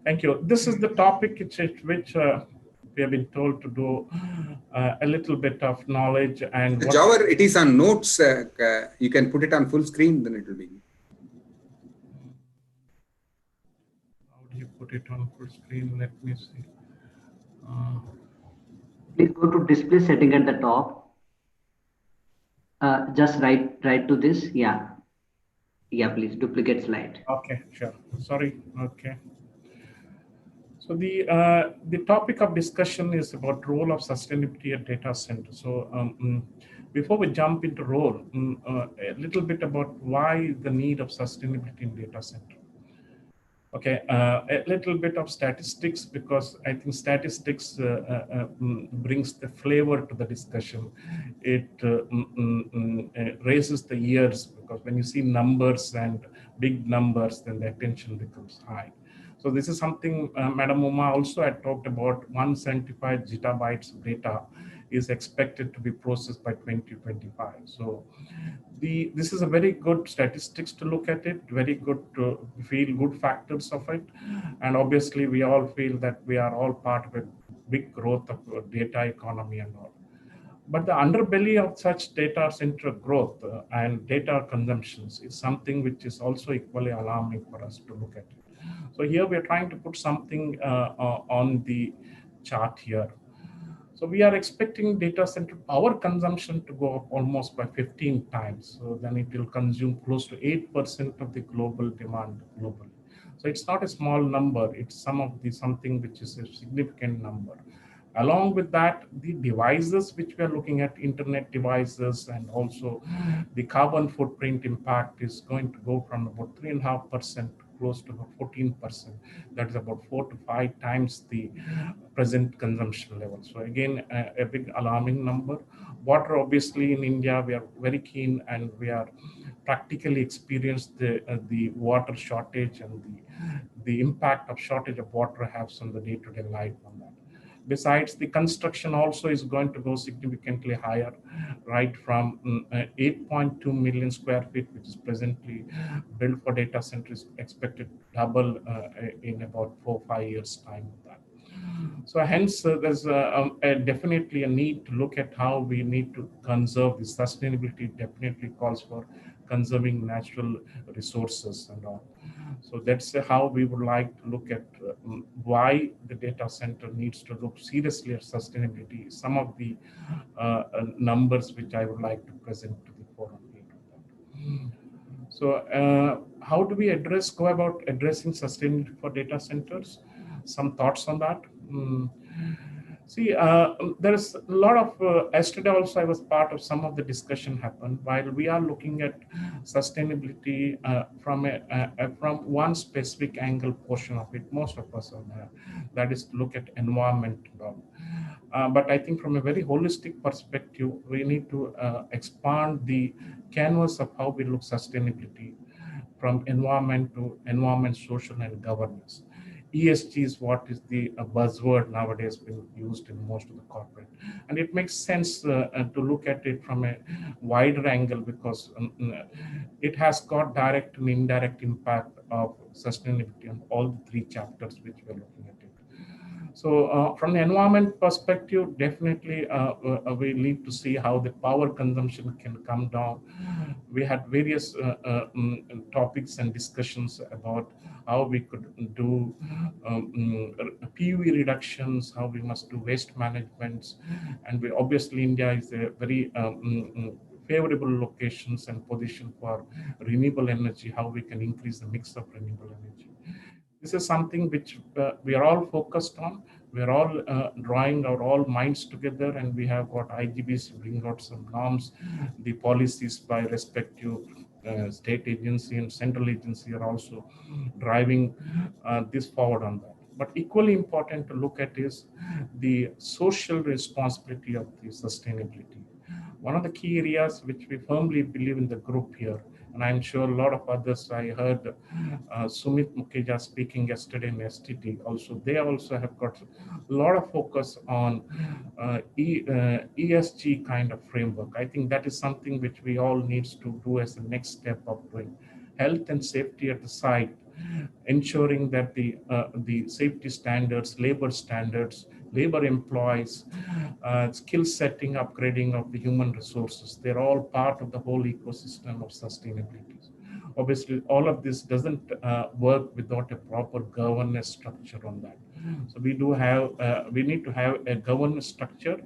Thank you. This is the topic which we have been told to do a little bit of knowledge and.
Jawar, it is on notes. You can put it on full screen, then it will be.
How do you put it on full screen? Let me see.
Please go to display setting at the top. Just right to this. Yeah. Yeah, please duplicate slide.
Okay, sure. Sorry. Okay. So the topic of discussion is about role of sustainability at data center. So before we jump into role, a little bit about why the need of sustainability in data center. Okay, a little bit of statistics, because I think statistics brings the flavor to the discussion. It raises the ears, because when you see numbers and big numbers, then the attention becomes high. So this is something Madam Uma also had talked about. 175 zettabytes of data is expected to be processed by 2025. So this is a very good statistics to look at it, very good to feel good factors of it. And obviously we all feel that we are all part of a big growth of data economy and all. But the underbelly of such data center growth and data consumptions is something which is also equally alarming for us to look at it. So here we are trying to put something on the chart here. So we are expecting data center power consumption to go up almost by 15 times. So then it will consume close to 8% of the global demand globally. So it's not a small number. It's something which is a significant number. Along with that, the devices which we are looking at, internet devices, and also the carbon footprint impact is going to go from about 3.5% close to about 14%. That is about 4 to 5 times the present consumption level. So again, a big alarming number. Water, obviously in India, we are very keen and we are practically experienced the water shortage and the impact of shortage of water has on the day-to-day life on that. Besides, the construction also is going to go significantly higher, right from 8.2 million square feet, which is presently built for data centers, expected to double in about 4-5 years' time of that. So hence, there's definitely a need to look at how we need to conserve. The sustainability definitely calls for conserving natural resources and all. So that's how we would like to look at why the data center needs to look seriously at sustainability. Some of the numbers which I would like to present to the forum here. So how do we go about addressing sustainability for data centers? Some thoughts on that. See, there's a lot of, yesterday also I was part of some of the discussion happened while we are looking at sustainability from one specific angle portion of it, most of us are there, that is to look at environment. But I think from a very holistic perspective, we need to expand the canvas of how we look sustainability from environment to environment, social and governance. ESG is what is the buzzword nowadays being used in most of the corporate. And it makes sense to look at it from a wider angle because it has got direct and indirect impact of sustainability on all the 3 chapters which we're looking at it. So from the environment perspective, definitely we need to see how the power consumption can come down. We had various topics and discussions about how we could do PUE reductions, how we must do waste management. And we obviously India is a very favorable locations and position for renewable energy, how we can increase the mix of renewable energy. This is something which we are all focused on. We are all drawing our all minds together, and we have got IGBC bring out some norms, the policies by respective state agency and central agency are also driving this forward on that. But equally important to look at is the social responsibility of the sustainability. One of the key areas which we firmly believe in the group here, and I'm sure a lot of others, I heard Sumit Mukherjee speaking yesterday in STT also, they also have got a lot of focus on ESG kind of framework. I think that is something which we all needs to do as the next step of doing. Health and safety at the site, ensuring that the safety standards, labor standards, labor employees, skill setting, upgrading of the human resources, they're all part of the whole ecosystem of sustainability. Obviously, all of this doesn't work without a proper governance structure on that. So we need to have a governance structure,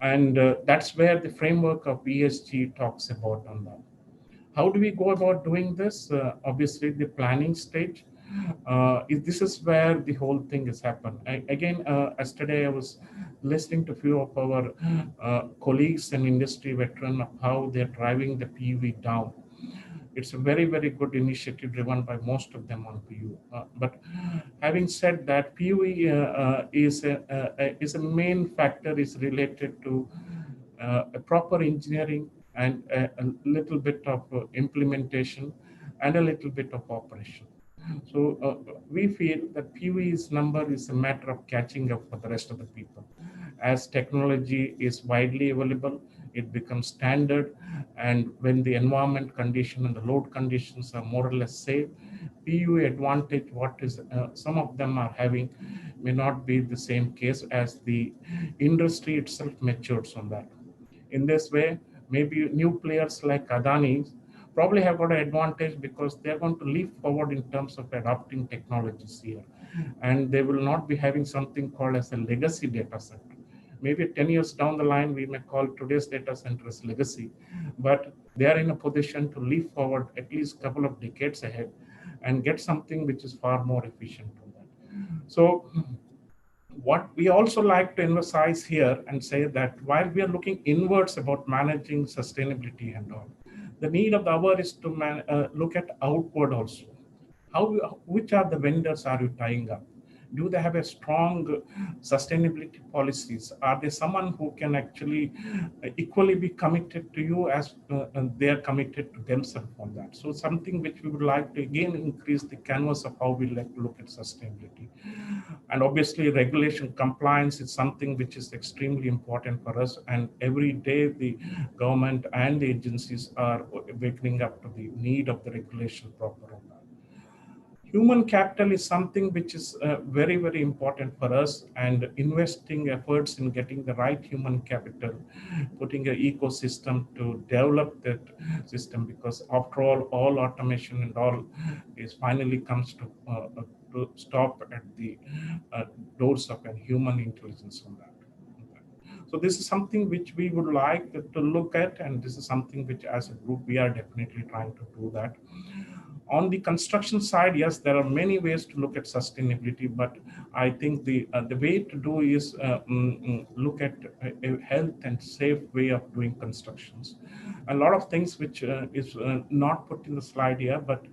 and that's where the framework of ESG talks about on that. How do we go about doing this? Obviously, the planning stage. This is where the whole thing has happened. Yesterday I was listening to a few of our colleagues and industry veterans of how they're driving the PUV down. It's a very, very good initiative driven by most of them on PU. But having said that, PUE is a main factor is related to a proper engineering and a little bit of implementation and a little bit of operation. So we feel that PUE's number is a matter of catching up for the rest of the people. As technology is widely available, it becomes standard, and when the environment condition and the load conditions are more or less safe, PUE advantage, what is some of them are having, may not be the same case as the industry itself matures on that. In this way, maybe new players like Adani probably have got an advantage because they're going to leap forward in terms of adopting technologies here. And they will not be having something called as a legacy data center. Maybe 10 years down the line, we may call today's data center as legacy, but they are in a position to leap forward at least a couple of decades ahead and get something which is far more efficient than that. So what we also like to emphasize here and say that while we are looking inwards about managing sustainability and all, the need of the hour is to look at outward also. Which are the vendors are you tying up? Do they have a strong sustainability policies? Are they someone who can actually equally be committed to you as they are committed to themselves on that? So something which we would like to again increase the canvas of how we like to look at sustainability. And obviously regulation compliance is something which is extremely important for us. And every day the government and the agencies are waking up to the need of the regulation proper on that. Human capital is something which is very, very important for us, and investing efforts in getting the right human capital, putting an ecosystem to develop that system, because after all automation and all is finally comes to stop at the doors of a human intelligence on that. So this is something which we would like to look at, and this is something which as a group we are definitely trying to do that. On the construction side, yes, there are many ways to look at sustainability, but I think the way to do is look at a health and safe way of doing constructions. A lot of things which is not put in the slide here, but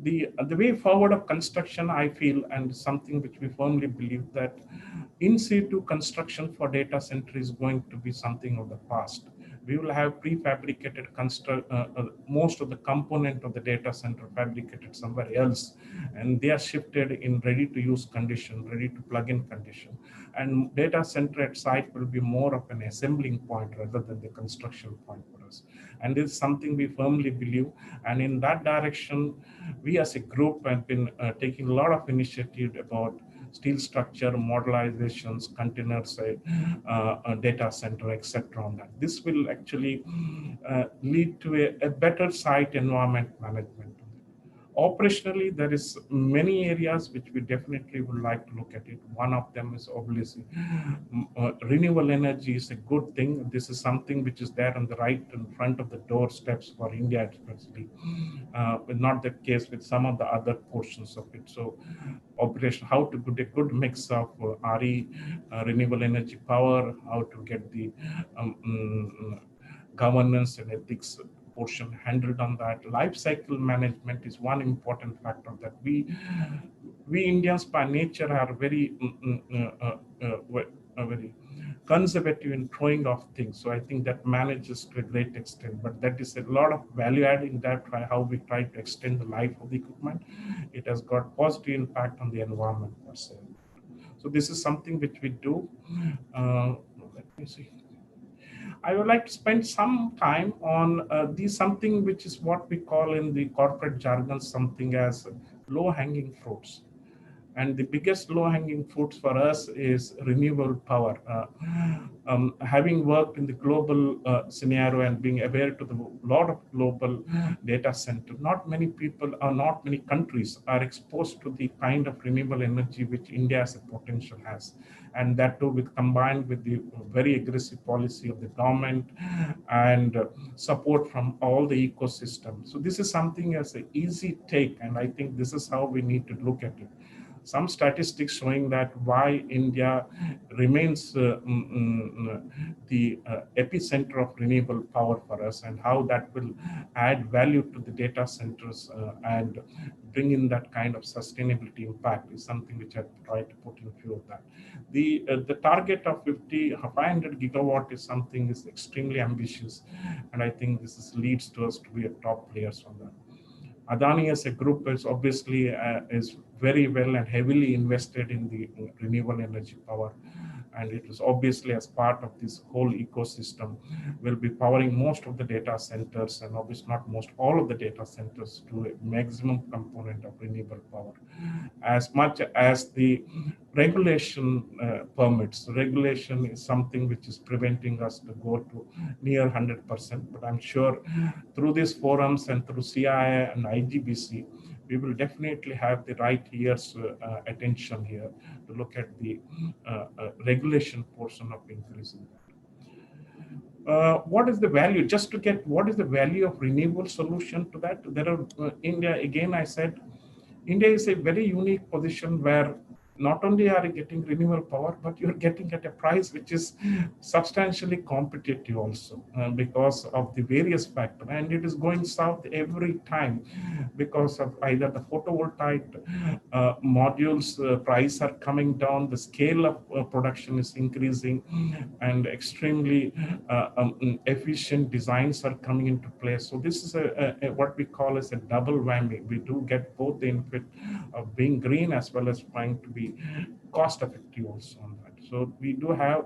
the way forward of construction, I feel, and something which we firmly believe, that in situ construction for data center is going to be something of the past. We will have prefabricated most of the component of the data center fabricated somewhere else, and they are shifted in ready to use condition, ready to plug in condition. And data center at site will be more of an assembling point rather than the construction point for us. And this is something we firmly believe. And in that direction, we as a group have been taking a lot of initiative about steel structure, modelizations, container side, data center, etc. on that. This will actually lead to a better site environment management. Operationally, there is many areas which we definitely would like to look at it. One of them is obviously renewable energy is a good thing. This is something which is there on the right in front of the doorsteps for India, especially. But not the case with some of the other portions of it. So operation, how to put a good mix of RE, renewable energy power, how to get the governance and ethics portion handled on that. Life cycle management is one important factor that we Indians by nature are very very conservative in throwing off things. So I think that manages to a great extent, but that is a lot of value add in that, how we try to extend the life of the equipment. It has got positive impact on the environment per se. So this is something which we do. Let me see. I would like to spend some time on something which is what we call in the corporate jargon something as low-hanging fruits. And the biggest low-hanging fruits for us is renewable power. Having worked in the global scenario and being aware to the lot of global data center, not many people or not many countries are exposed to the kind of renewable energy which India as a potential has. And that too combined with the very aggressive policy of the government and support from all the ecosystem. So this is something as an easy take, and I think this is how we need to look at it. Some statistics showing that why India remains the epicenter of renewable power for us, and how that will add value to the data centers and bring in that kind of sustainability impact is something which I try to put in view of that. The target of 500 gigawatt is something is extremely ambitious, and I think this leads to us to be a top players on that. Adani as a group is obviously is very well and heavily invested in the renewable energy power, and it is obviously as part of this whole ecosystem will be powering most of the data centers, and obviously not most, all of the data centers to a maximum component of renewable power. As much as the regulation permits, regulation is something which is preventing us to go to near 100%, but I'm sure through these forums and through CIA and IGBC, we will definitely have the right ears attention here to look at the regulation portion of increasing that. What is the value? Just to get what is the value of renewable solution to that? There are India, again I said, India is a very unique position where not only are you getting renewable power, but you're getting at a price which is substantially competitive also because of the various factors. And it is going south every time because of either the photovoltaic modules price are coming down, the scale of production is increasing, and extremely efficient designs are coming into place. So this is what we call as a double whammy. We do get both the benefit of being green as well as trying to be cost effective also on that. So we do have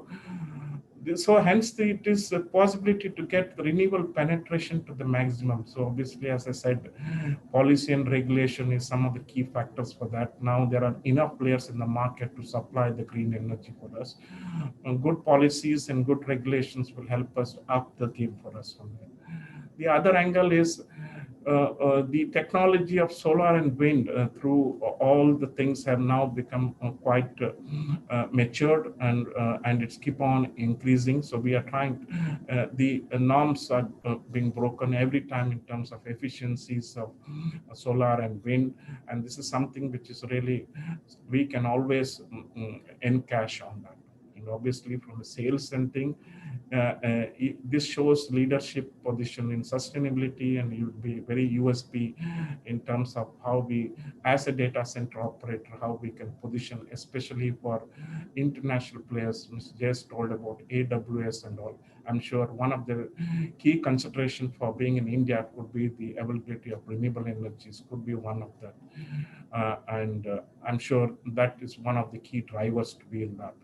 this, so hence it is a possibility to get the renewable penetration to the maximum. So obviously, as I said, policy and regulation is some of the key factors for that. Now there are enough players in the market to supply the green energy for us. Good policies and good regulations will help us up the game for us on that. The other angle is the technology of solar and wind through all the things have now become quite matured, and it's keep on increasing. So we are trying, the norms are being broken every time in terms of efficiencies of solar and wind, and this is something which is really, we can always encash on that. And obviously from the sales and thing, this shows leadership position in sustainability, and it would be very USP in terms of how we, as a data center operator, how we can position, especially for international players. Mr. Jess told about AWS and all. I'm sure one of the key consideration for being in India could be the availability of renewable energies, could be one of that. And I'm sure that is one of the key drivers to be in that.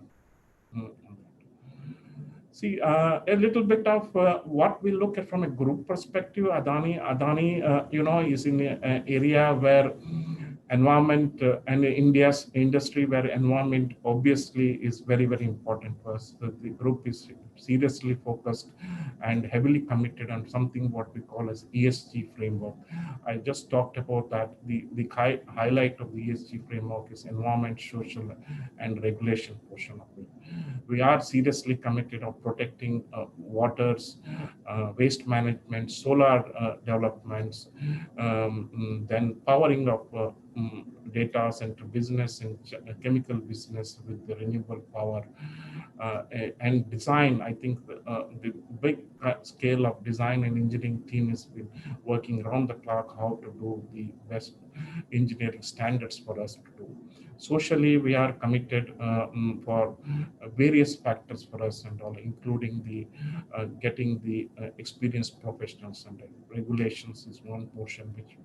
See, a little bit of what we look at from a group perspective. Adani, is in an area where environment and India's industry where environment obviously is very, very important for us. The group is seriously focused and heavily committed on something what we call as ESG framework. I just talked about that. The highlight of the ESG framework is environment, social, and regulation portion of it. We are seriously committed of protecting waters, waste management, solar developments, then powering of data center business and chemical business with the renewable power, and design. I think the big scale of design and engineering team has been working around the clock how to do the best engineering standards for us to do. Socially, we are committed for various factors for us and all, including the getting the experienced professionals, and regulations is one portion which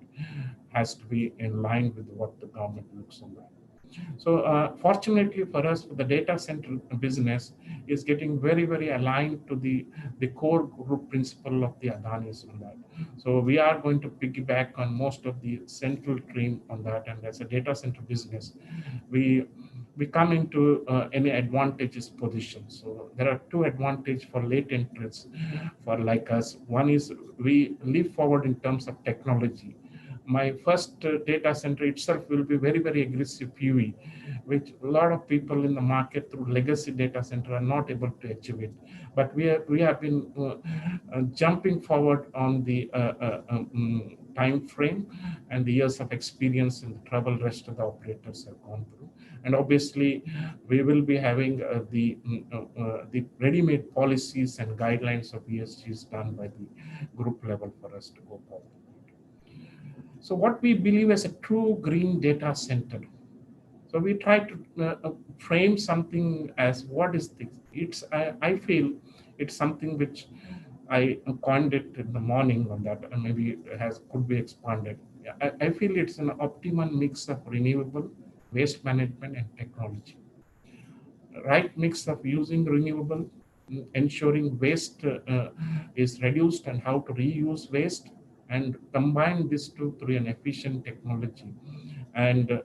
has to be in line with what the government looks on that. So fortunately for us, the data center business is getting very, very aligned to the core group principle of the Adanis on that. So we are going to piggyback on most of the central stream on that. And as a data center business, we come into any advantageous position. So there are two advantages for late entrants for like us. One is we leap forward in terms of technology. My first data center itself will be very, very aggressive PV, which a lot of people in the market through legacy data center are not able to achieve it. But we have been jumping forward on the time frame and the years of experience and the trouble rest of the operators have gone through. And obviously, we will be having the ready-made policies and guidelines of ESGs done by the group level for us to go forward. So what we believe as a true green data center. So we try to frame something as what is this? I feel it's something which I coined it in the morning on that, and maybe it could be expanded. I feel it's an optimum mix of renewable, waste management, and technology. Right mix of using renewable, ensuring waste is reduced and how to reuse waste, and combine this through an efficient technology. And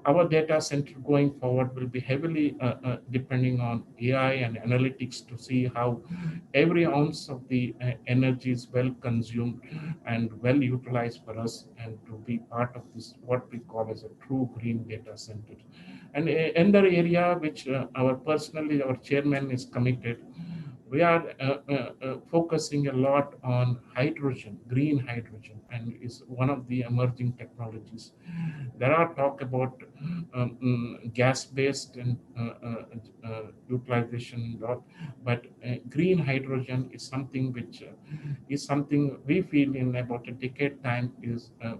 our data center going forward will be heavily depending on AI and analytics to see how every ounce of the energy is well consumed and well utilized for us, and to be part of this, what we call as a true green data center. And another area which our chairman is committed, we are focusing a lot on hydrogen, green hydrogen, and is one of the emerging technologies. There are talk about gas-based and utilization, but green hydrogen is something which is something we feel in about a decade time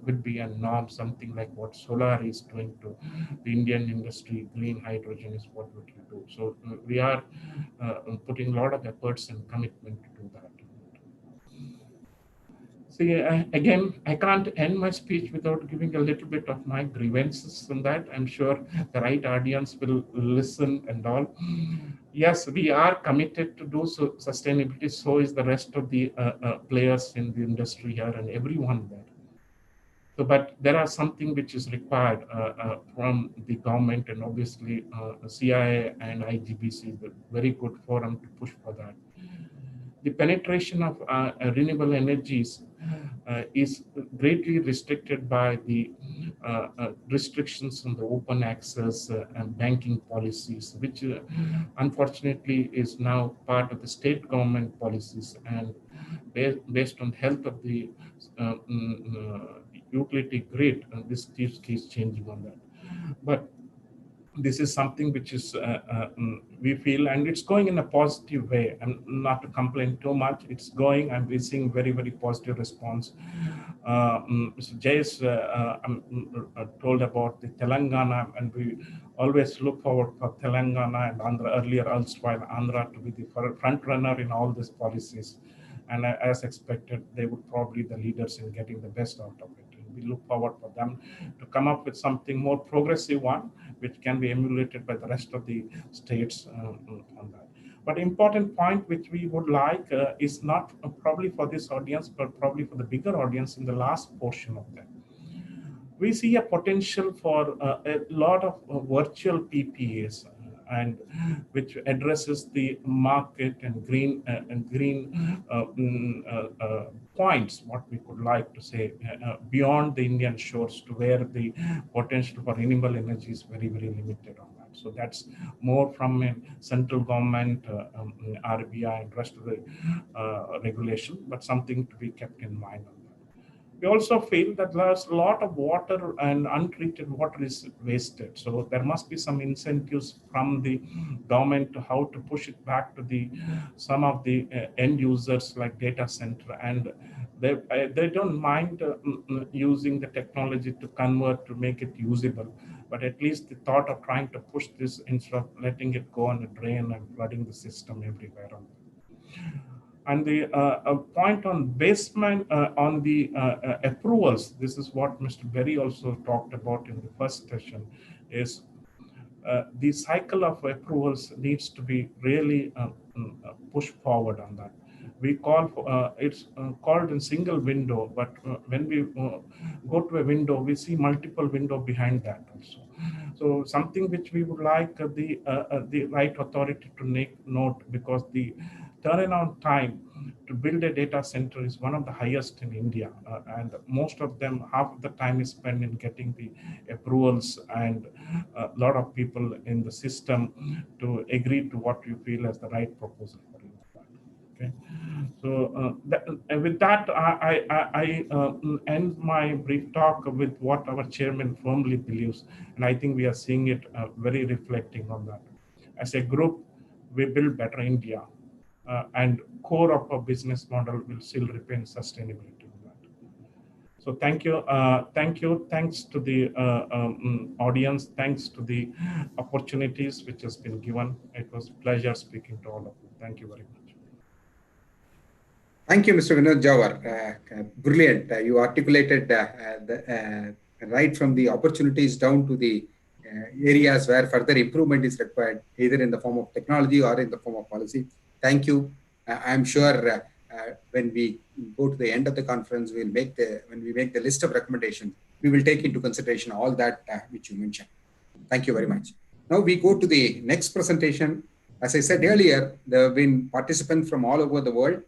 would be a norm, something like what solar is doing to the Indian industry. Green hydrogen is what we can do. So we are putting a lot of efforts and commitment to do that. See, again, I can't end my speech without giving a little bit of my grievances on that. I'm sure the right audience will listen and all. Yes, we are committed to do so sustainability. So is the rest of the players in the industry here and everyone there. So, but there are something which is required from the government, and obviously CIA and IGBC is a very good forum to push for that. The penetration of renewable energies is greatly restricted by the restrictions on the open access and banking policies, which unfortunately is now part of the state government policies, and based on health of the utility grid, this keeps changing on that. But this is something which is we feel, and it's going in a positive way. And not to complain too much, it's going, and we're seeing very, very positive response. Mr. Jayesh told about the Telangana, and we always look forward for Telangana and Andhra, earlier elsewhere Andhra, to be the front runner in all these policies. And as expected, they would probably be the leaders in getting the best out of it. We look forward for them to come up with something more progressive one, which can be emulated by the rest of the states on that. But important point which we would like is not probably for this audience, but probably for the bigger audience in the last portion of that. We see a potential for a lot of virtual PPAs, and which addresses the market and green points, what we could like to say, beyond the Indian shores, to where the potential for renewable energy is very, very limited on that. So that's more from a central government, RBI, and rest of the regulation, but something to be kept in mind on that. We also feel that there's a lot of water and untreated water is wasted. So there must be some incentives from the government to how to push it back to the some of the end users like data center, and they don't mind using the technology to convert, to make it usable. But at least the thought of trying to push this instead of letting it go on a drain and flooding the system everywhere on that. And the point on basement on the approvals, this is what Mr. Berry also talked about in the first session. is the cycle of approvals needs to be really pushed forward on that. We call for, it's called in single window, but when we go to a window, we see multiple window behind that also. So something which we would like the right authority to note, because the turnaround time to build a data center is one of the highest in India, and most of them, half of the time is spent in getting the approvals, and a lot of people in the system to agree to what you feel as the right proposal for you. Okay, so with that, I end my brief talk with what our chairman firmly believes, and I think we are seeing it very reflecting on that. As a group, we build better India, and core of our business model will still remain sustainability. So thank you, thanks to the audience, thanks to the opportunities which has been given. It was a pleasure speaking to all of you. Thank you very much.
Thank you, Mr. Vinod Jawar. Brilliant. You articulated right from the opportunities down to the areas where further improvement is required, either in the form of technology or in the form of policy. Thank you. I'm sure when we go to the end of the conference, when we make the list of recommendations, we will take into consideration all that which you mentioned. Thank you very much. Now we go to the next presentation. As I said earlier, there have been participants from all over the world.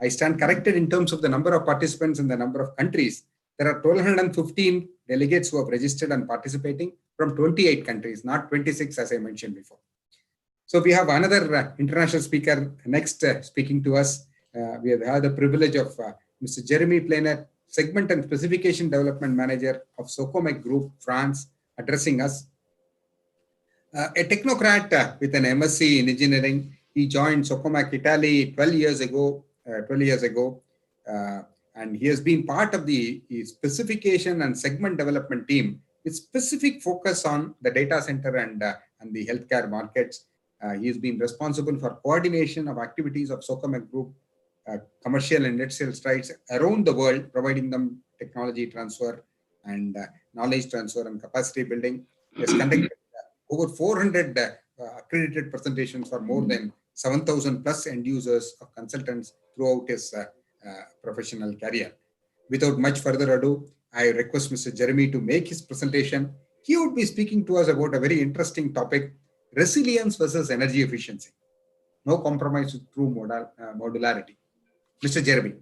I stand corrected in terms of the number of participants and the number of countries. There are 1,215 delegates who have registered and participating from 28 countries, not 26 as I mentioned before. So we have another international speaker next speaking to us. We have had the privilege of Mr. Jeremy Planet, Segment and Specification Development Manager of Socomec Group, France, addressing us. A technocrat with an MSc in engineering, he joined Socomec Italy 12 years ago, and he has been part of the specification and segment development team with specific focus on the data center and the healthcare markets. He has been responsible for coordination of activities of Socomec Group, commercial and industrial sites around the world, providing them technology transfer and knowledge transfer and capacity building. He has conducted over 400 accredited presentations for more than 7,000 plus end users of consultants throughout his professional career. Without much further ado, I request Mr. Jeremy to make his presentation. He would be speaking to us about a very interesting topic, resilience versus energy efficiency. No compromise with true modularity. Mr. Jeremy.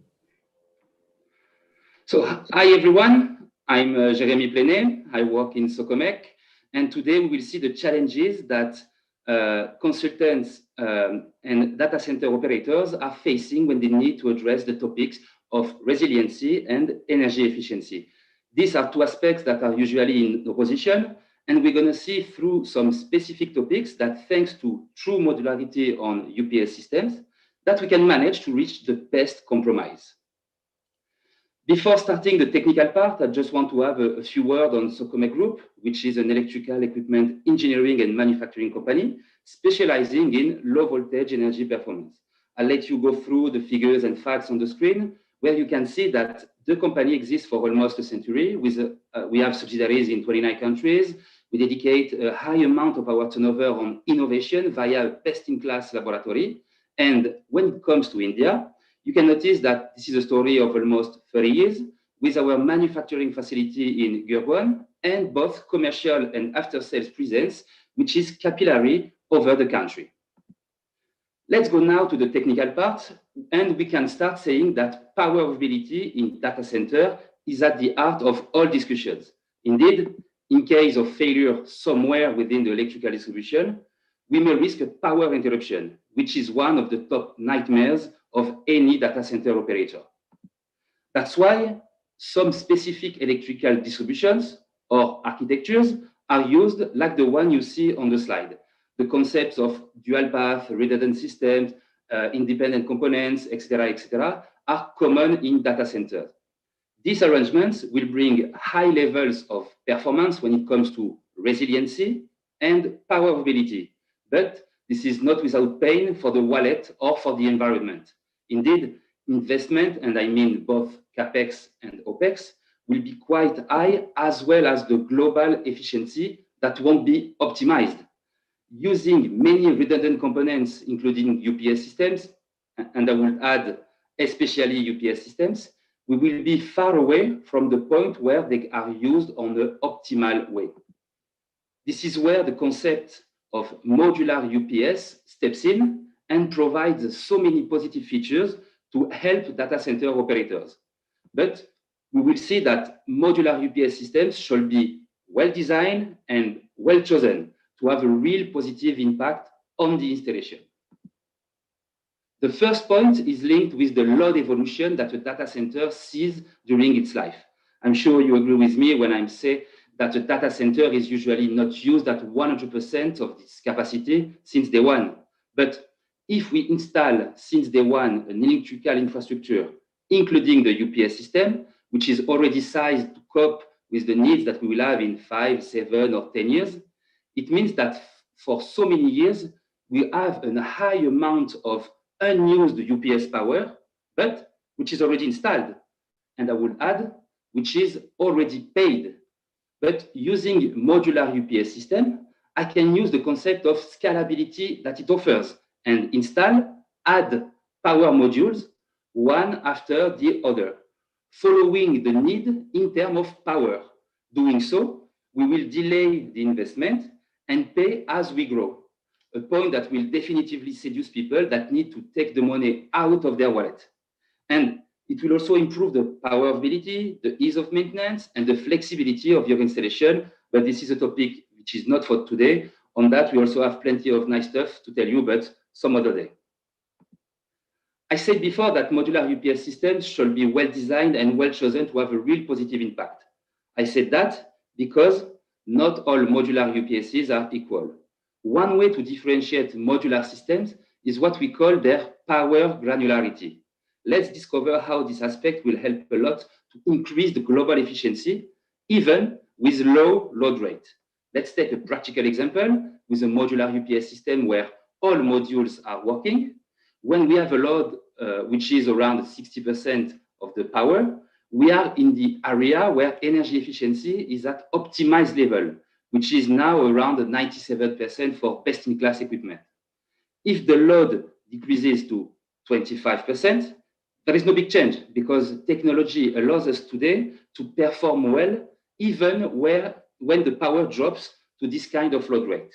So, hi everyone. I'm Jeremy Plenet. I work in Socomec, and today we will see the challenges that consultants and data center operators are facing when they need to address the topics of resiliency and energy efficiency. These are two aspects that are usually in opposition, and we're going to see through some specific topics that, thanks to true modularity on UPS systems, that we can manage to reach the best compromise. Before starting the technical part, I just want to have a few words on Socomec Group, which is an electrical equipment engineering and manufacturing company specializing in low voltage energy performance. I'll let you go through the figures and facts on the screen, where you can see that the company exists for almost a century. We have subsidiaries in 29 countries. We dedicate a high amount of our turnover on innovation via a best-in-class laboratory. And when it comes to India, you can notice that this is a story of almost 30 years with our manufacturing facility in Gurgaon and both commercial and after-sales presence, which is capillary over the country. Let's go now to the technical part, and we can start saying that power availability in data center is at the heart of all discussions. Indeed, in case of failure somewhere within the electrical distribution, we may risk a power interruption, which is one of the top nightmares of any data center operator. That's why some specific electrical distributions or architectures are used like the one you see on the slide. The concepts of dual path, redundant systems, independent components, etc., are common in data centers. These arrangements will bring high levels of performance when it comes to resiliency and power availability. But this is not without pain for the wallet or for the environment. Indeed, investment, and I mean both CapEx and OpEx, will be quite high, as well as the global efficiency that won't be optimized. Using many redundant components, including UPS systems, and I will add especially UPS systems, we will be far away from the point where they are used on the optimal way. This is where the concept of modular UPS steps in and provides so many positive features to help data center operators. But we will see that modular UPS systems should be well designed and well chosen to have a real positive impact on the installation. The first point is linked with the load evolution that a data center sees during its life. I'm sure you agree with me when I say that a data center is usually not used at 100% of its capacity since day one. But if we install since day one an electrical infrastructure, including the UPS system, which is already sized to cope with the needs that we will have in 5, 7, or 10 years, it means that for so many years, we have a high amount of unused UPS power, but which is already installed. And I would add, which is already paid. But using modular UPS system, I can use the concept of scalability that it offers and add power modules one after the other, following the need in terms of power. Doing so, we will delay the investment and pay as we grow, a point that will definitively seduce people that need to take the money out of their wallet. And it will also improve the power availability, the ease of maintenance, and the flexibility of your installation. But this is a topic which is not for today. On that, we also have plenty of nice stuff to tell you, but some other day. I said before that modular UPS systems should be well designed and well chosen to have a real positive impact. I said that because not all modular UPSs are equal. One way to differentiate modular systems is what we call their power granularity. Let's discover how this aspect will help a lot to increase the global efficiency, even with low load rate. Let's take a practical example with a modular UPS system where all modules are working. When we have a load which is around 60% of the power, we are in the area where energy efficiency is at optimized level, which is now around 97% for best-in-class equipment. If the load decreases to 25%, there is no big change because technology allows us today to perform well, even when the power drops to this kind of load rate.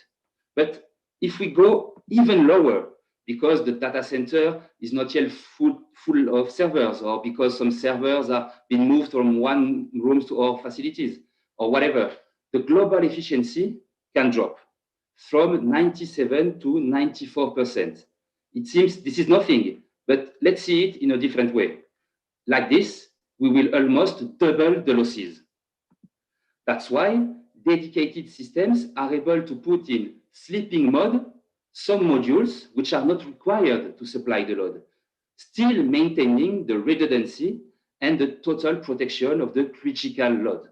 But if we go even lower, because the data center is not yet full of servers, or because some servers are being moved from one room to our facilities, or whatever, the global efficiency can drop from 97 to 94%. It seems this is nothing, but let's see it in a different way. Like this, we will almost double the losses. That's why dedicated systems are able to put in sleeping mode some modules which are not required to supply the load, still maintaining the redundancy and the total protection of the critical load.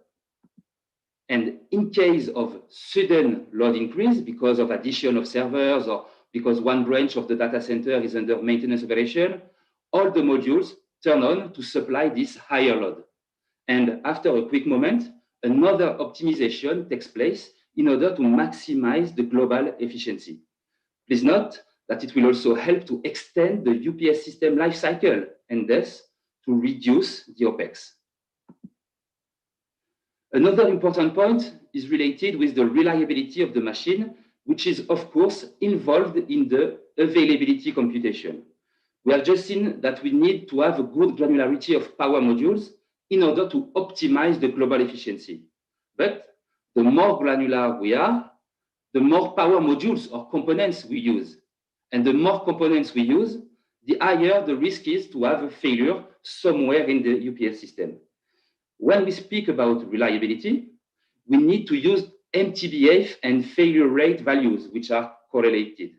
And in case of sudden load increase because of addition of servers or because one branch of the data center is under maintenance operation, all the modules turn on to supply this higher load. And after a quick moment, another optimization takes place in order to maximize the global efficiency. Please note that it will also help to extend the UPS system life cycle and thus to reduce the OPEX. Another important point is related with the reliability of the machine, which is, of course, involved in the availability computation. We have just seen that we need to have a good granularity of power modules in order to optimize the global efficiency. But the more granular we are, the more power modules or components we use. And the more components we use, the higher the risk is to have a failure somewhere in the UPS system. When we speak about reliability, we need to use MTBF and failure rate values, which are correlated.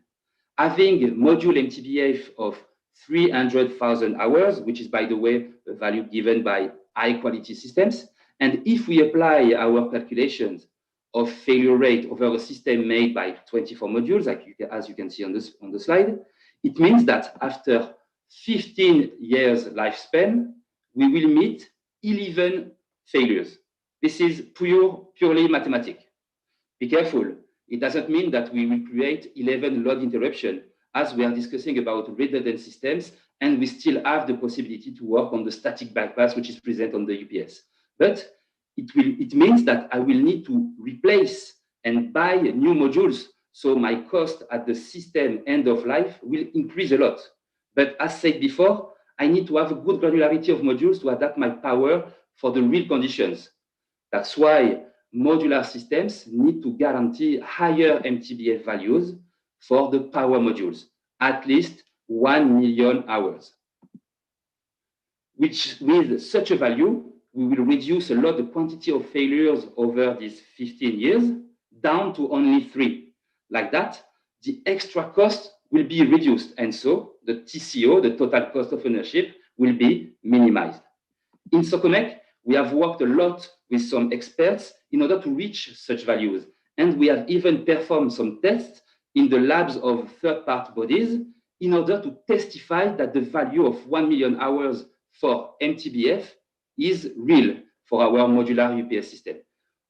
Having a module MTBF of 300,000 hours, which is, by the way, a value given by high-quality systems, and if we apply our calculations of failure rate over a system made by 24 modules, as you can see on the slide, it means that after 15 years lifespan, we will meet 11 failures. This is purely mathematical. Be careful. It doesn't mean that we will create 11 load interruption, as we are discussing about redundant systems, and we still have the possibility to work on the static bypass, which is present on the UPS. But it means that I will need to replace and buy new modules. So my cost at the system end of life will increase a lot. But as said before, I need to have a good granularity of modules to adapt my power for the real conditions. That's why modular systems need to guarantee higher MTBF values for the power modules, at least 1 million hours. Which with such a value, we will reduce a lot the quantity of failures over these 15 years down to only 3. Like that, the extra cost will be reduced. And so the TCO, the total cost of ownership, will be minimized. In Socomec, we have worked a lot with some experts in order to reach such values. And we have even performed some tests in the labs of third-party bodies in order to testify that the value of 1 million hours for MTBF is real for our modular UPS system.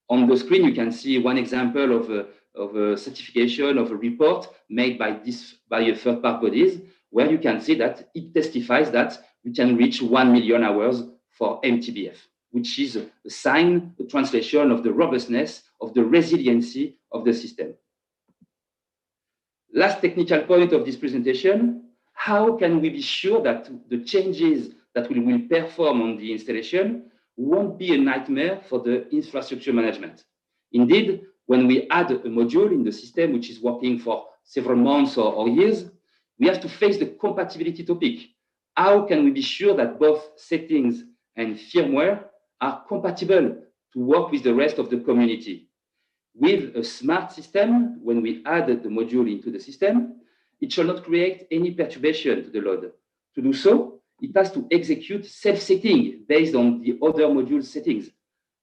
On the screen, you can see one example of a certification of a report made by a third-party bodies, where you can see that it testifies that we can reach 1 million hours for MTBF, which is a sign, a translation of the robustness, of the resiliency of the system. Last technical point of this presentation, how can we be sure that the changes that we will perform on the installation won't be a nightmare for the infrastructure management? Indeed, when we add a module in the system which is working for several months or years, we have to face the compatibility topic. How can we be sure that both settings and firmware are compatible to work with the rest of the community? With a smart system, when we add the module into the system, it shall not create any perturbation to the load. To do so, it has to execute self-setting based on the other module settings.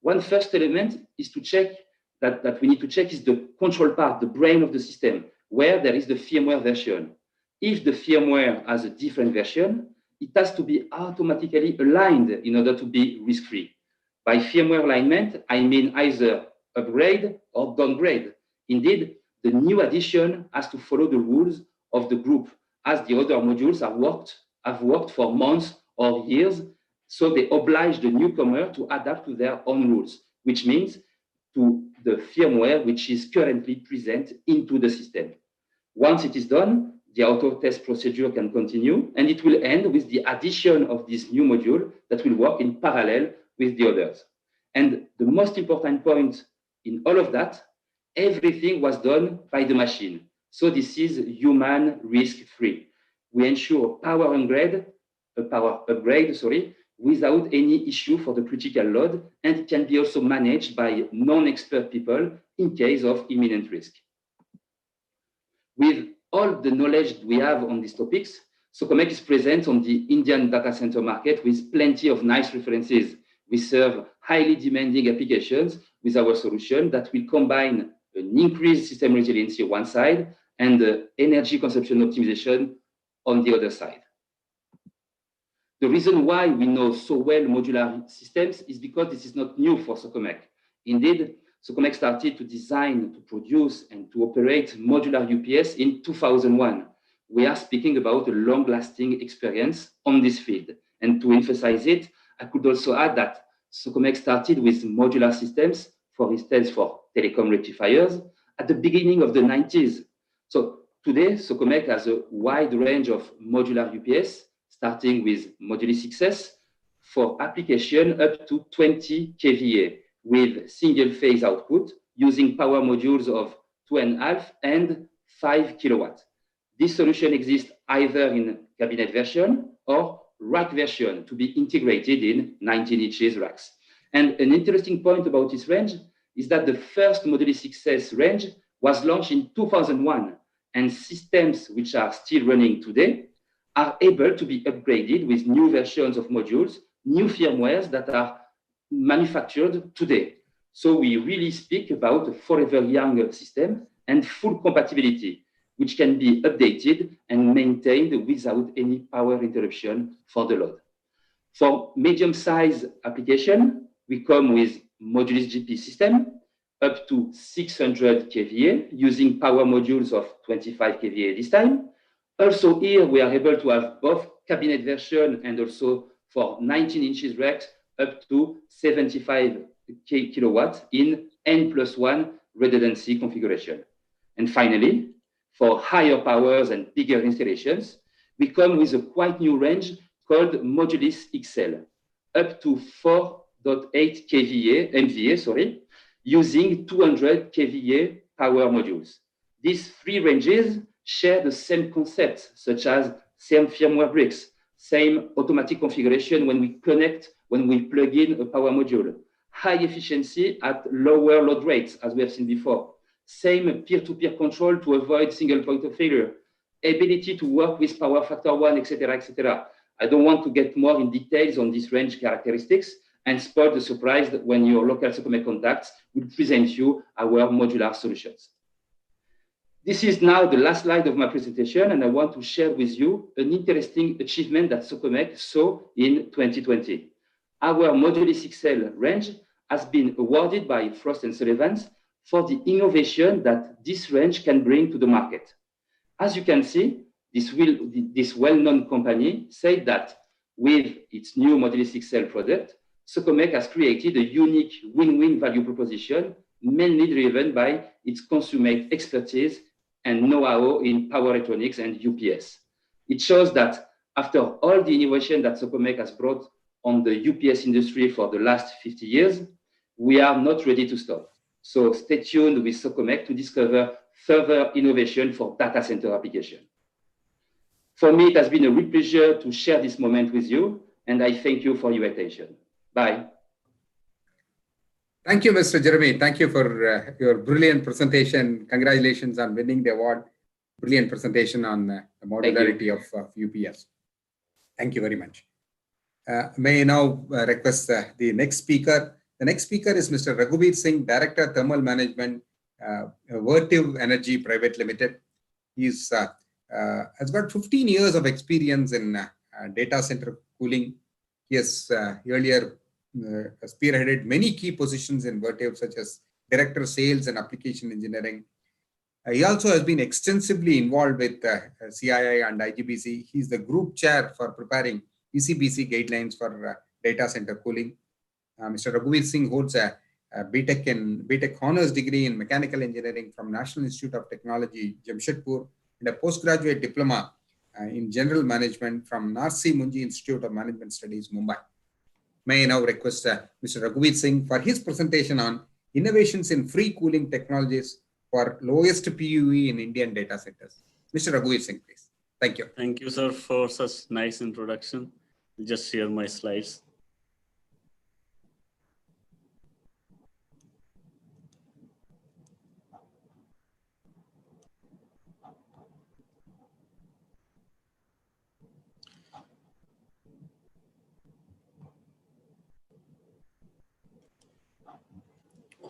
One first element is to check that we need to check is the control part, the brain of the system, where there is the firmware version. If the firmware has a different version, it has to be automatically aligned in order to be risk-free. By firmware alignment, I mean either upgrade or downgrade. Indeed, the new addition has to follow the rules of the group, as the other modules have worked for months or years, so they oblige the newcomer to adapt to their own rules, which means to the firmware which is currently present into the system. Once it is done, the auto test procedure can continue, and it will end with the addition of this new module that will work in parallel with the others. And the most important point in all of that, everything was done by the machine. So this is human risk-free. We ensure power upgrade, without any issue for the critical load, and it can be also managed by non-expert people in case of imminent risk. With all the knowledge we have on these topics, Socomec is present on the Indian data center market with plenty of nice references. We serve highly demanding applications with our solution that will combine an increased system resiliency on one side and energy consumption optimization on the other side. The reason why we know so well modular systems is because this is not new for Socomec. Indeed, Socomec started to design, to produce, and to operate modular UPS in 2001. We are speaking about a long-lasting experience on this field. And to emphasize it, I could also add that Socomec started with modular systems, for instance, for telecom rectifiers, at the beginning of the 90s. So today, Socomec has a wide range of modular UPS, starting with Moduli 6S for application up to 20 kVA with single phase output using power modules of 2.5 and 5 kilowatts. This solution exists either in cabinet version or rack version to be integrated in 19 inches racks. And an interesting point about this range is that the first Moduli 6S range was launched in 2001, and systems which are still running today are able to be upgraded with new versions of modules, new firmwares that are manufactured today. So we really speak about a forever young system and full compatibility, which can be updated and maintained without any power interruption for the load. For medium-sized application, we come with Modulus GP system, up to 600 kVA using power modules of 25 kVA this time. Also here, we are able to have both cabinet version and also for 19 inches racks up to 75 kilowatts in N+1 redundancy configuration. And finally, for higher powers and bigger installations, we come with a quite new range called Modulis XL, up to 4.8 kVA, MVA, using 200 kVA power modules. These three ranges share the same concepts, such as same firmware bricks, same automatic configuration when we plug in a power module, high efficiency at lower load rates, as we have seen before, same peer-to-peer control to avoid single point of failure, ability to work with power factor 1, etc., etc. I don't want to get more in details on these range characteristics and spoil the surprise when your local Socomec contacts will present you our modular solutions. This is now the last slide of my presentation, and I want to share with you an interesting achievement that Socomec saw in 2020. Our Modulis XL range has been awarded by Frost & Sullivan for the innovation that this range can bring to the market. As you can see, this well-known company said that with its new Modulis XL product, Socomec has created a unique win-win value proposition, mainly driven by its consumer expertise and know-how in power electronics and UPS. It shows that after all the innovation that Socomec has brought on the UPS industry for the last 50 years, we are not ready to stop. So stay tuned with Socomec to discover further innovation for data center application. For me, it has been a real pleasure to share this moment with you, and I thank you for your attention. Bye.
Thank you, Mr. Jeremy. Thank you for your brilliant presentation. Congratulations on winning the award. Brilliant presentation on the modularity of UPS. Thank you very much. May I now request the next speaker. The next speaker is Mr. Raghuveer Singh, Director, Thermal Management, Vertiv Energy Private Limited. He's has got 15 years of experience in data center cooling. He has earlier spearheaded many key positions in Vertiv, such as Director, Sales and Application Engineering. He also has been extensively involved with CII and IGBC. He's the Group Chair for preparing ECBC guidelines for data center cooling. Mr. Raghuveer Singh holds a BTech Honors degree in Mechanical Engineering from National Institute of Technology, Jamshedpur, and a postgraduate diploma in General Management from Narsi Munji Institute of Management Studies, Mumbai. May I now request Mr. Raghuveer Singh for his presentation on innovations in free cooling technologies for lowest PUE in Indian data centers. Mr. Raghuveer Singh, please. Thank you.
Thank you, sir, for such nice introduction. I'll just share my slides.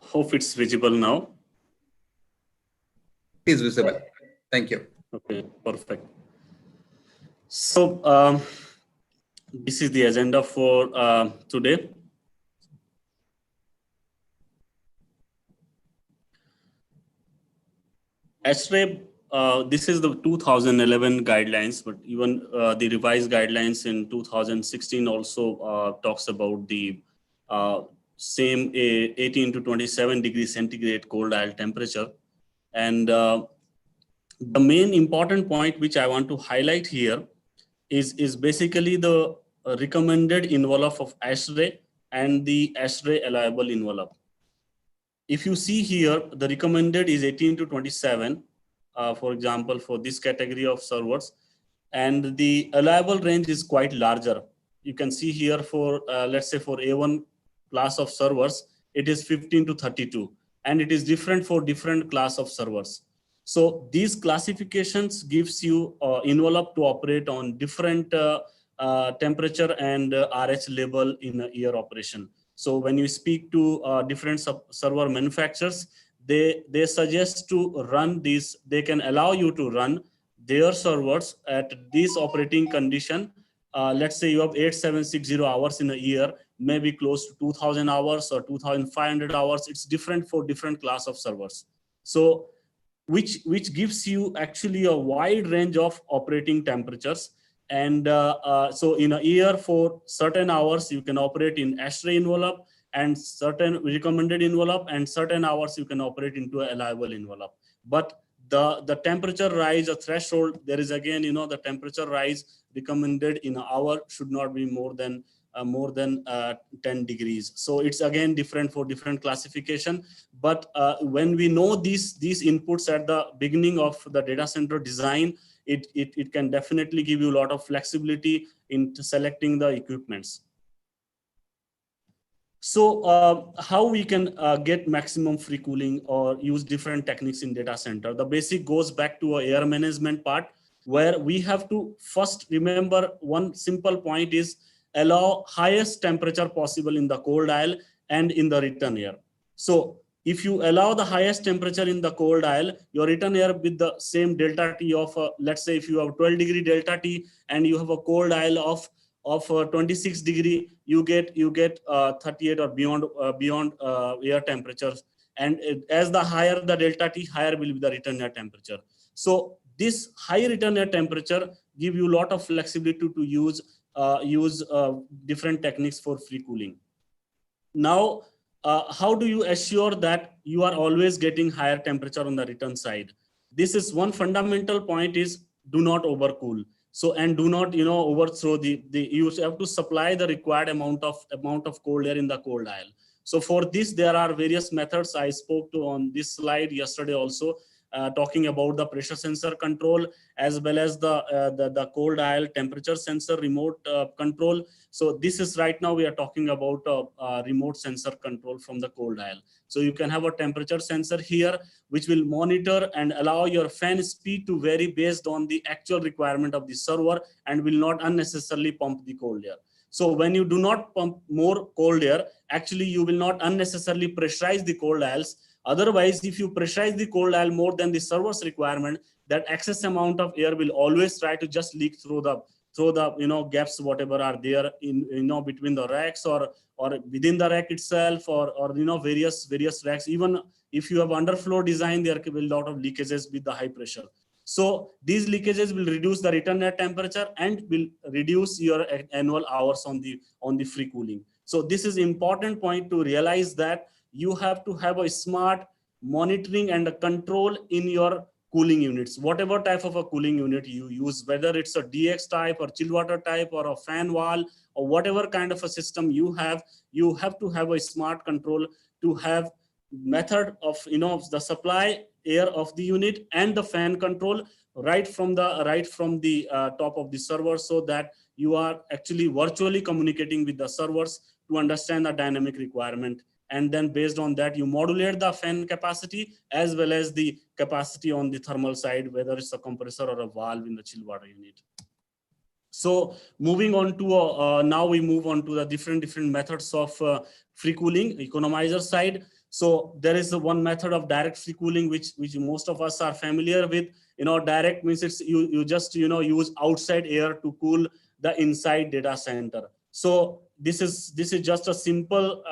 Hope it's visible now.
It is visible. Thank you.
Okay, perfect. So this is the agenda for today. ASHRAE, this is the 2011 guidelines, but even the revised guidelines in 2016 also talks about the same 18 to 27 degrees centigrade cold aisle temperature. And the main important point which I want to highlight here is basically the recommended envelope of ASHRAE and the ASHRAE allowable envelope. If you see here, the recommended is 18 to 27, for example, for this category of servers, and the allowable range is quite larger. You can see here for, let's say for A1 class of servers, it is 15 to 32, and it is different for different class of servers. So these classifications gives you envelope to operate on different temperature and RH level in a year operation. So when you speak to different server manufacturers, they suggest to run these, they can allow you to run their servers at this operating condition. Let's say you have 8760 hours in a year, maybe close to 2000 hours or 2500 hours. It's different for different class of servers. So which gives you actually a wide range of operating temperatures. And so in a year, for certain hours, you can operate in ASHRAE envelope, and certain recommended envelope, and certain hours you can operate into a allowable envelope. But the temperature rise, a threshold, there is again, the temperature rise recommended in an hour should not be more than 10 degrees. So it's again different for different classification. But when we know these inputs at the beginning of the data center design, it can definitely give you a lot of flexibility in selecting the equipments. So how we can get maximum free cooling or use different techniques in data center? The basic goes back to a air management part, where we have to first remember one simple point is allow highest temperature possible in the cold aisle and in the return air. So if you allow the highest temperature in the cold aisle, your return air with the same delta T of, let's say if you have 12 degree delta T and you have a cold aisle of 26 degree, you get 38 or beyond air temperatures. And as the higher the delta T, higher will be the return air temperature. So this high return air temperature give you a lot of flexibility to use different techniques for free cooling. Now, how do you assure that you are always getting higher temperature on the return side? This is one fundamental point is do not overcool. So, and do not, overthrow you have to supply the required amount of cold air in the cold aisle. So for this, there are various methods I spoke to on this slide yesterday also, talking about the pressure sensor control, as well as the cold aisle temperature sensor remote control. So this is right now we are talking about remote sensor control from the cold aisle. So you can have a temperature sensor here, which will monitor and allow your fan speed to vary based on the actual requirement of the server, and will not unnecessarily pump the cold air. So when you do not pump more cold air, actually you will not unnecessarily pressurize the cold aisles. Otherwise, if you pressurize the cold aisle more than the server's requirement, that excess amount of air will always try to just leak through the gaps whatever are there in between the racks or within the rack itself, or various racks. Even if you have underfloor design, there will be a lot of leakages with the high pressure. So these leakages will reduce the return air temperature and will reduce your annual hours on the free cooling. So this is important point to realize, that you have to have a smart monitoring and a control in your cooling units. Whatever type of a cooling unit you use, whether it's a DX type or chill water type or a fan wall or whatever kind of a system you have to have a smart control to have method of the supply air of the unit and the fan control right from the top of the server, so that you are actually virtually communicating with the servers to understand the dynamic requirement. And then based on that, you modulate the fan capacity as well as the capacity on the thermal side, whether it's a compressor or a valve in the chill water unit. So moving on to now we move on to the different methods of free cooling, economizer side. So there is one method of direct free cooling, which most of us are familiar with. Direct means it's you just use outside air to cool the inside data center. So this is just a simple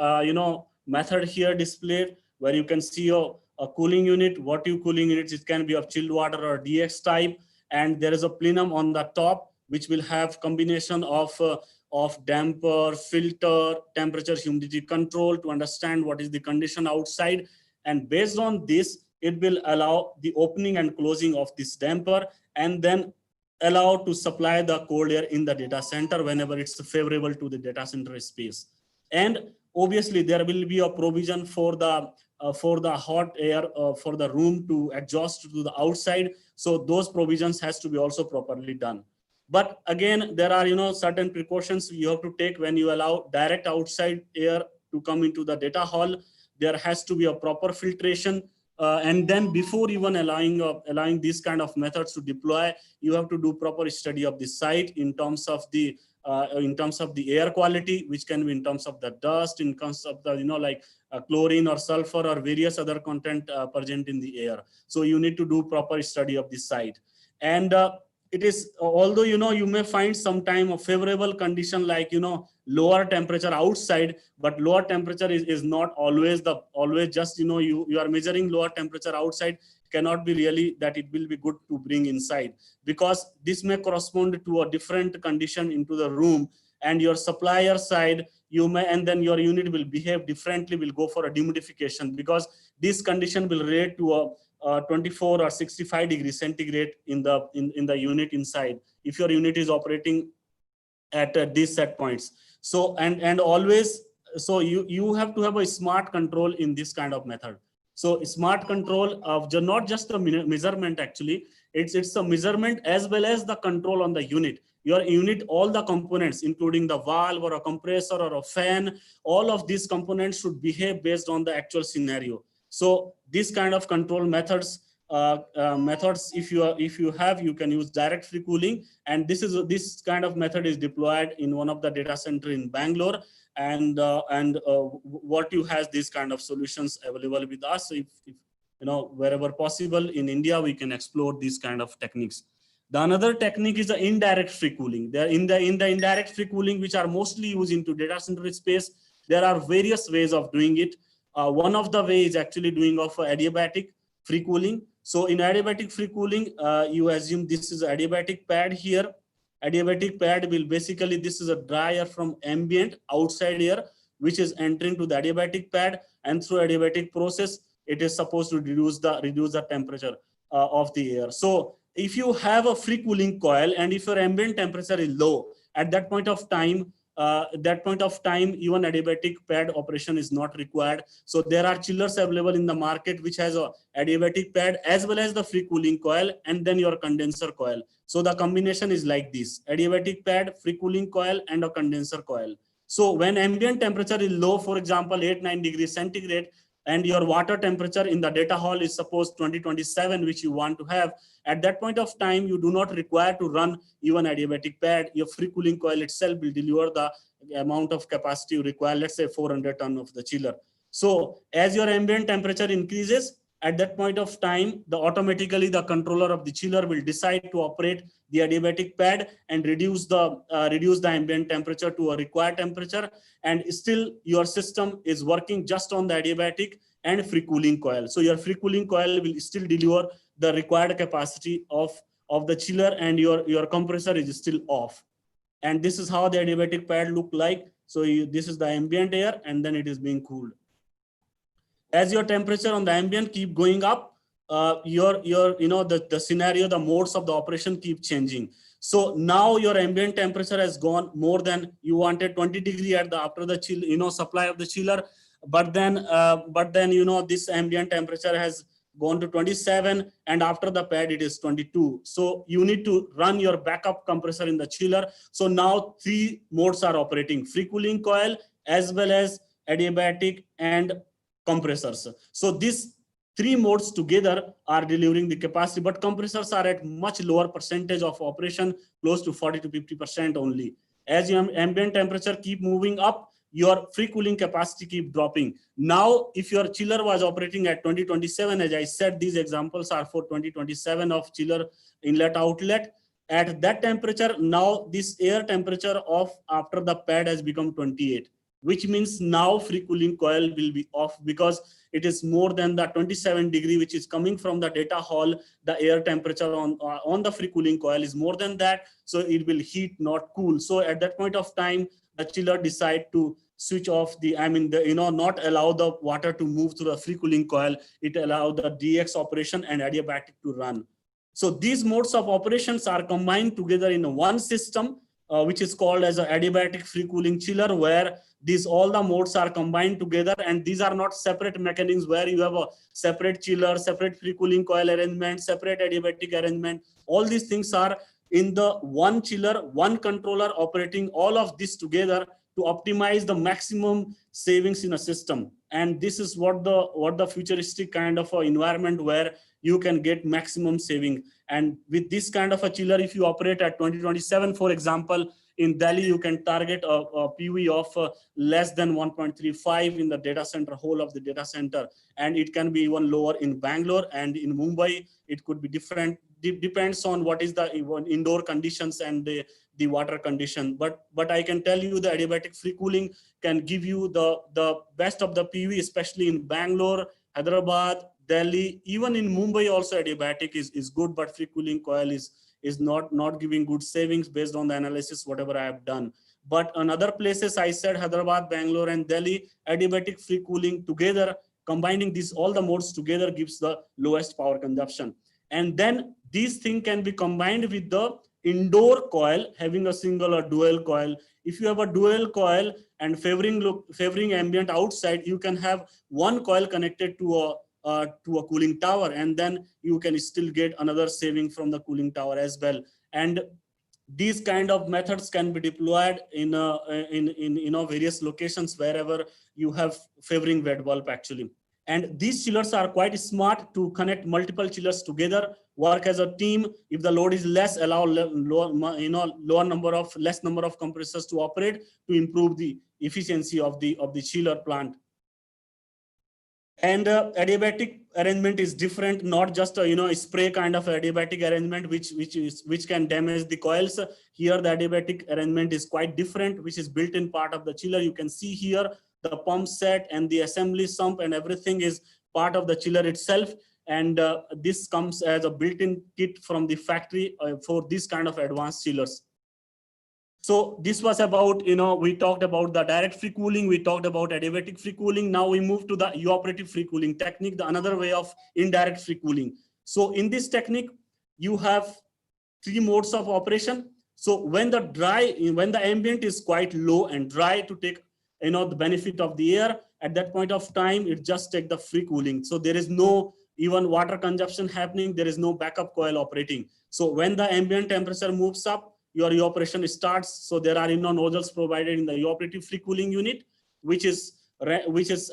method here displayed, where you can see a cooling unit. What you cooling units, it can be of chilled water or DX type, and there is a plenum on the top, which will have combination of damper, filter, temperature, humidity control to understand what is the condition outside. And based on this, it will allow the opening and closing of this damper, and then allow to supply the cold air in the data center whenever it's favorable to the data center space. And obviously there will be a provision for the hot air for the room to exhaust to the outside. So those provisions has to be also properly done. But again, there are certain precautions you have to take when you allow direct outside air to come into the data hall. There has to be a proper filtration, and then before even allowing these kind of methods to deploy, you have to do proper study of the site in terms of the air quality, which can be in terms of the dust, in terms of the chlorine or sulfur or various other content present in the air. So you need to do proper study of the site. And it is, although, you may find sometime a favorable condition like, lower temperature outside, but lower temperature is not always just, you are measuring lower temperature outside, cannot be really that it will be good to bring inside, because this may correspond to a different condition into the room, and your supplier side, and then your unit will behave differently, will go for a dehumidification, because this condition will relate to a 24 or 65 degrees centigrade in the unit inside, if your unit is operating at these set points. So and always, so you have to have a smart control in this kind of method. So smart control of not just the measurement, actually it's a measurement as well as the control on the unit. Your unit, all the components, including the valve or a compressor or a fan, all of these components should behave based on the actual scenario. So this kind of control methods, if you have, you can use direct free cooling, and this kind of method is deployed in one of the data center in Bangalore, and what you has these kind of solutions available with us. So if wherever possible in India, we can explore these kind of techniques. The another technique is the indirect free cooling. There in the indirect free cooling, which are mostly used into data center space, there are various ways of doing it. One of the ways is actually doing of adiabatic free cooling. So in adiabatic free cooling, you assume this is adiabatic pad here. Adiabatic pad will basically, this is a dry air from ambient outside air, which is entering to the adiabatic pad, and through adiabatic process, it is supposed to reduce the temperature of the air. So if you have a free cooling coil, and if your ambient temperature is low, at that point of time, even adiabatic pad operation is not required. So there are chillers available in the market which has a adiabatic pad as well as the free cooling coil, and then your condenser coil. So the combination is like this: adiabatic pad, free cooling coil, and a condenser coil. So when ambient temperature is low, for example 8-9 degrees centigrade, and your water temperature in the data hall is suppose 20-27, which you want to have, at that point of time, you do not require to run even adiabatic pad. Your free cooling coil itself will deliver the amount of capacity you require, let's say 400 ton of the chiller. So as your ambient temperature increases, at that point of time, automatically the controller of the chiller will decide to operate the adiabatic pad and reduce the ambient temperature to a required temperature, and still your system is working just on the adiabatic and free cooling coil. So your free cooling coil will still deliver the required capacity of the chiller, and your compressor is still off. And this is how the adiabatic pad look like. So this is the ambient air, and then it is being cooled. As your temperature on the ambient keep going up, the scenario, the modes of the operation keep changing. So now your ambient temperature has gone more than you wanted 20 degree after the chill, supply of the chiller, but then this ambient temperature has gone to 27, and after the pad it is 22. So you need to run your backup compressor in the chiller. So now 3 modes are operating: free cooling coil as well as adiabatic and compressors. So these 3 modes together are delivering the capacity, but compressors are at much lower percentage of operation, close to 40 to 50% only. As your ambient temperature keep moving up, your free cooling capacity keep dropping. Now, if your chiller was operating at 20-27, as I said, these examples are for 20-27 of chiller inlet outlet. At that temperature, now this air temperature of after the pad has become 28. Which means now free cooling coil will be off, because it is more than the 27 degree, which is coming from the data hall. The air temperature on the free cooling coil is more than that. So it will heat, not cool. So at that point of time, the chiller decide to switch off not allow the water to move through the free cooling coil. It allow the DX operation and adiabatic to run. So these modes of operations are combined together in one system, which is called as an adiabatic free cooling chiller, where all the modes are combined together, and these are not separate mechanisms where you have a separate chiller, separate free cooling coil arrangement, separate adiabatic arrangement. All these things are in the one chiller, one controller operating all of this together to optimize the maximum savings in a system. And this is what the futuristic kind of environment where you can get maximum saving. And with this kind of a chiller, if you operate at 20-27, for example, in Delhi, you can target a PV of less than 1.35 in the data center, whole of the data center. And it can be even lower in Bangalore, and in Mumbai, it could be different depends on what is the indoor conditions and the water condition. But I can tell you the adiabatic free cooling can give you the best of the PV, especially in Bangalore, Hyderabad, Delhi, even in Mumbai also adiabatic is good, but free cooling coil is not giving good savings based on the analysis, whatever I have done. But on other places, I said Hyderabad, Bangalore, and Delhi, adiabatic free cooling together, combining all the modes together gives the lowest power consumption. And then these things can be combined with the indoor coil, having a single or dual coil. If you have a dual coil and favoring ambient outside, you can have one coil connected to a cooling tower, and then you can still get another saving from the cooling tower as well. And these kind of methods can be deployed in various locations wherever you have favoring wet bulb actually. And these chillers are quite smart to connect multiple chillers together, work as a team. If the load is less, allow less number of compressors to operate to improve the efficiency of the chiller plant. And adiabatic arrangement is different, not just a spray kind of adiabatic arrangement which can damage the coils. Here the adiabatic arrangement is quite different, which is built in part of the chiller. You can see here the pump set and the assembly sump and everything is part of the chiller itself. And this comes as a built-in kit from the factory for this kind of advanced chillers. So this was about, we talked about the direct free cooling, we talked about adiabatic free cooling. Now we move to the evaporative free cooling technique, the another way of indirect free cooling. So in this technique, you have 3 modes of operation. So when the ambient is quite low and dry to take, the benefit of the air, at that point of time, it just take the free cooling. So there is no even water consumption happening. There is no backup coil operating. So when the ambient temperature moves up, your evaporation starts. So there are nozzles provided in the evaporative free cooling unit, which is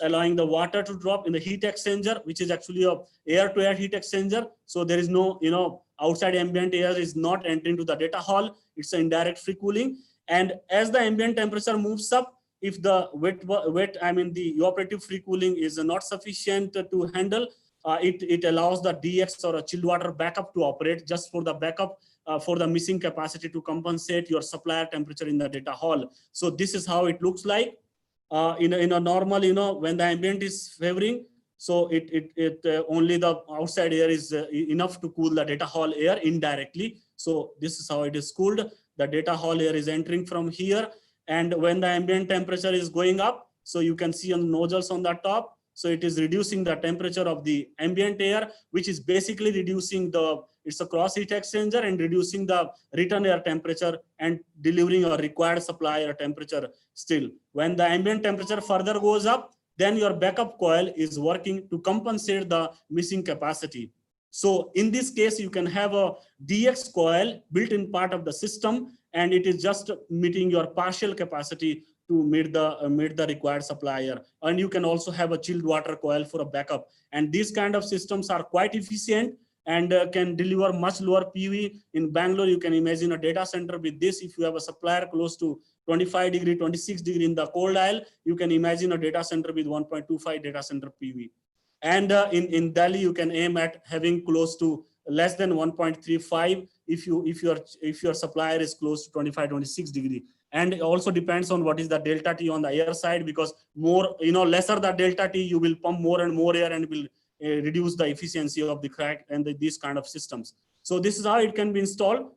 allowing the water to drop in the heat exchanger, which is actually a air-to-air heat exchanger. So there is no outside ambient air is not entering to the data hall. It's an indirect free cooling. And as the ambient temperature moves up, if the the evaporative free cooling is not sufficient to handle, it allows the DX or a chilled water backup to operate just for the backup. For the missing capacity to compensate your supplier temperature in the data hall. So this is how it looks like in a normal, when the ambient is favoring. So only the outside air is enough to cool the data hall air indirectly. So this is how it is cooled. The data hall air is entering from here. And when the ambient temperature is going up, so you can see on the nozzles on the top. So it is reducing the temperature of the ambient air, which is basically reducing it's a cross heat exchanger and reducing the return air temperature and delivering a required supply air temperature still. When the ambient temperature further goes up, then your backup coil is working to compensate the missing capacity. So in this case, you can have a DX coil built in part of the system, and it is just meeting your partial capacity to meet the required supply air. And you can also have a chilled water coil for a backup. And these kind of systems are quite efficient and can deliver much lower PV. In Bangalore, you can imagine a data center with this. If you have a supplier close to 25 degree, 26 degree in the cold aisle, you can imagine a data center with 1.25 data center PV. And in Delhi, you can aim at having close to less than 1.35 if your supplier is close to 25, 26 degree. And it also depends on what is the delta T on the air side, because more, lesser the delta T, you will pump more and more air and will reduce the efficiency of the crack and these kind of systems. So this is how it can be installed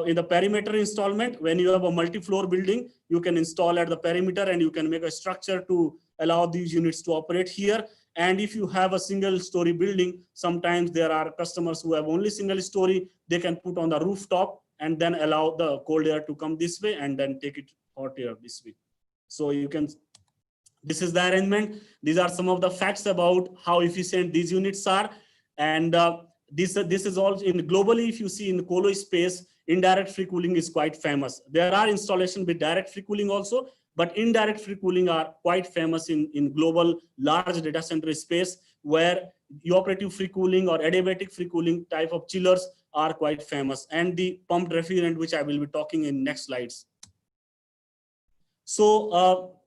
in the perimeter installment. When you have a multi-floor building, you can install at the perimeter and you can make a structure to allow these units to operate here. And if you have a single story building, sometimes there are customers who have only single story, they can put on the rooftop and then allow the cold air to come this way and then take it hot air this way. So you can, this is the arrangement. These are some of the facts about how efficient these units are. And this is also in globally, if you see in colo space, indirect free cooling is quite famous. There are installations with direct free cooling also, but indirect free cooling are quite famous in global large data center space, where evaporative free cooling or adiabatic free cooling type of chillers are quite famous, and the pumped refrigerant, which I will be talking in next slides. So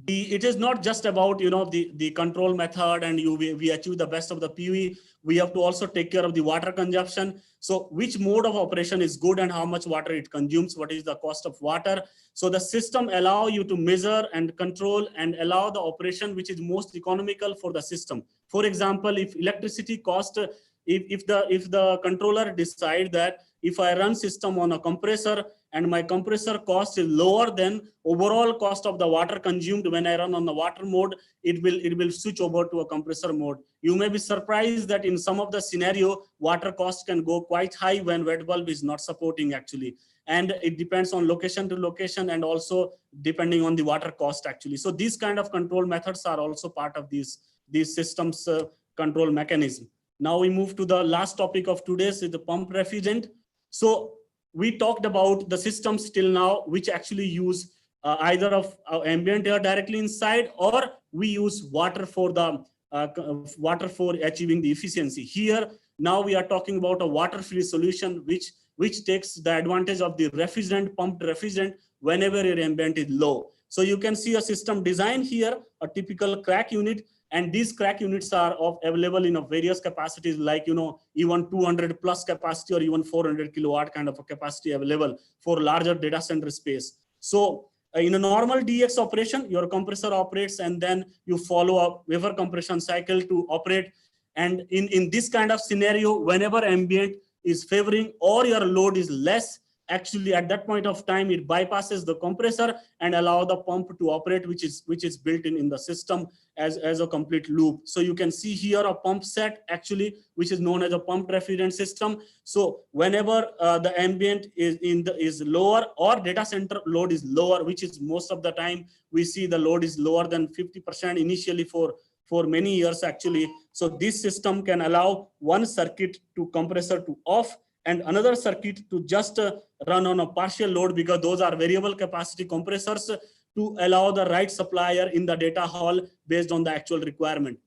it is not just about the control method and we achieve the best of the PUE. We have to also take care of the water consumption. So which mode of operation is good and how much water it consumes, what is the cost of water. So the system allow you to measure and control and allow the operation which is most economical for the system. For example, if electricity cost, if the controller decide that if I run system on a compressor and my compressor cost is lower than overall cost of the water consumed when I run on the water mode, it will switch over to a compressor mode. You may be surprised that in some of the scenario, water cost can go quite high when wet bulb is not supporting actually. And it depends on location to location and also depending on the water cost actually. So these kind of control methods are also part of these systems control mechanism. Now we move to the last topic of today's is the pump refrigerant. So we talked about the systems till now, which actually use either of ambient air directly inside, or we use water for the water for achieving the efficiency. Here, now we are talking about a water-free solution, which takes the advantage of the refrigerant, pumped refrigerant, whenever your ambient is low. So you can see a system design here, a typical crack unit. And these crack units are available in various capacities, like even 200 plus capacity or even 400 kilowatt kind of a capacity available for larger data center space. So in a normal DX operation, your compressor operates and then you follow up vapor compression cycle to operate. And in this kind of scenario, whenever ambient is favoring or your load is less, actually at that point of time it bypasses the compressor and allow the pump to operate, which is built in the system as a complete loop. So you can see here a pump set actually, which is known as a pumped refrigerant system. So whenever the ambient is lower or data center load is lower, which is most of the time we see the load is lower than 50% initially for many years actually. So this system can allow one circuit to compressor to off and another circuit to just run on a partial load, because those are variable capacity compressors, to allow the right supplier in the data hall based on the actual requirement.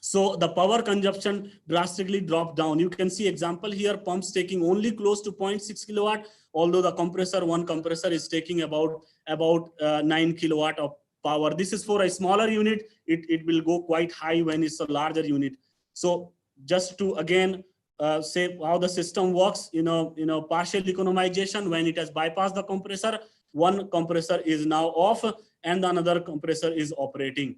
So the power consumption drastically dropped down. You can see example here, pumps taking only close to 0.6 kilowatt, although the one compressor is taking about 9 kilowatt of power. This is for a smaller unit. It will go quite high when it's a larger unit. So just to again say how the system works, partial economization, when it has bypassed the compressor, one compressor is now off and another compressor is operating.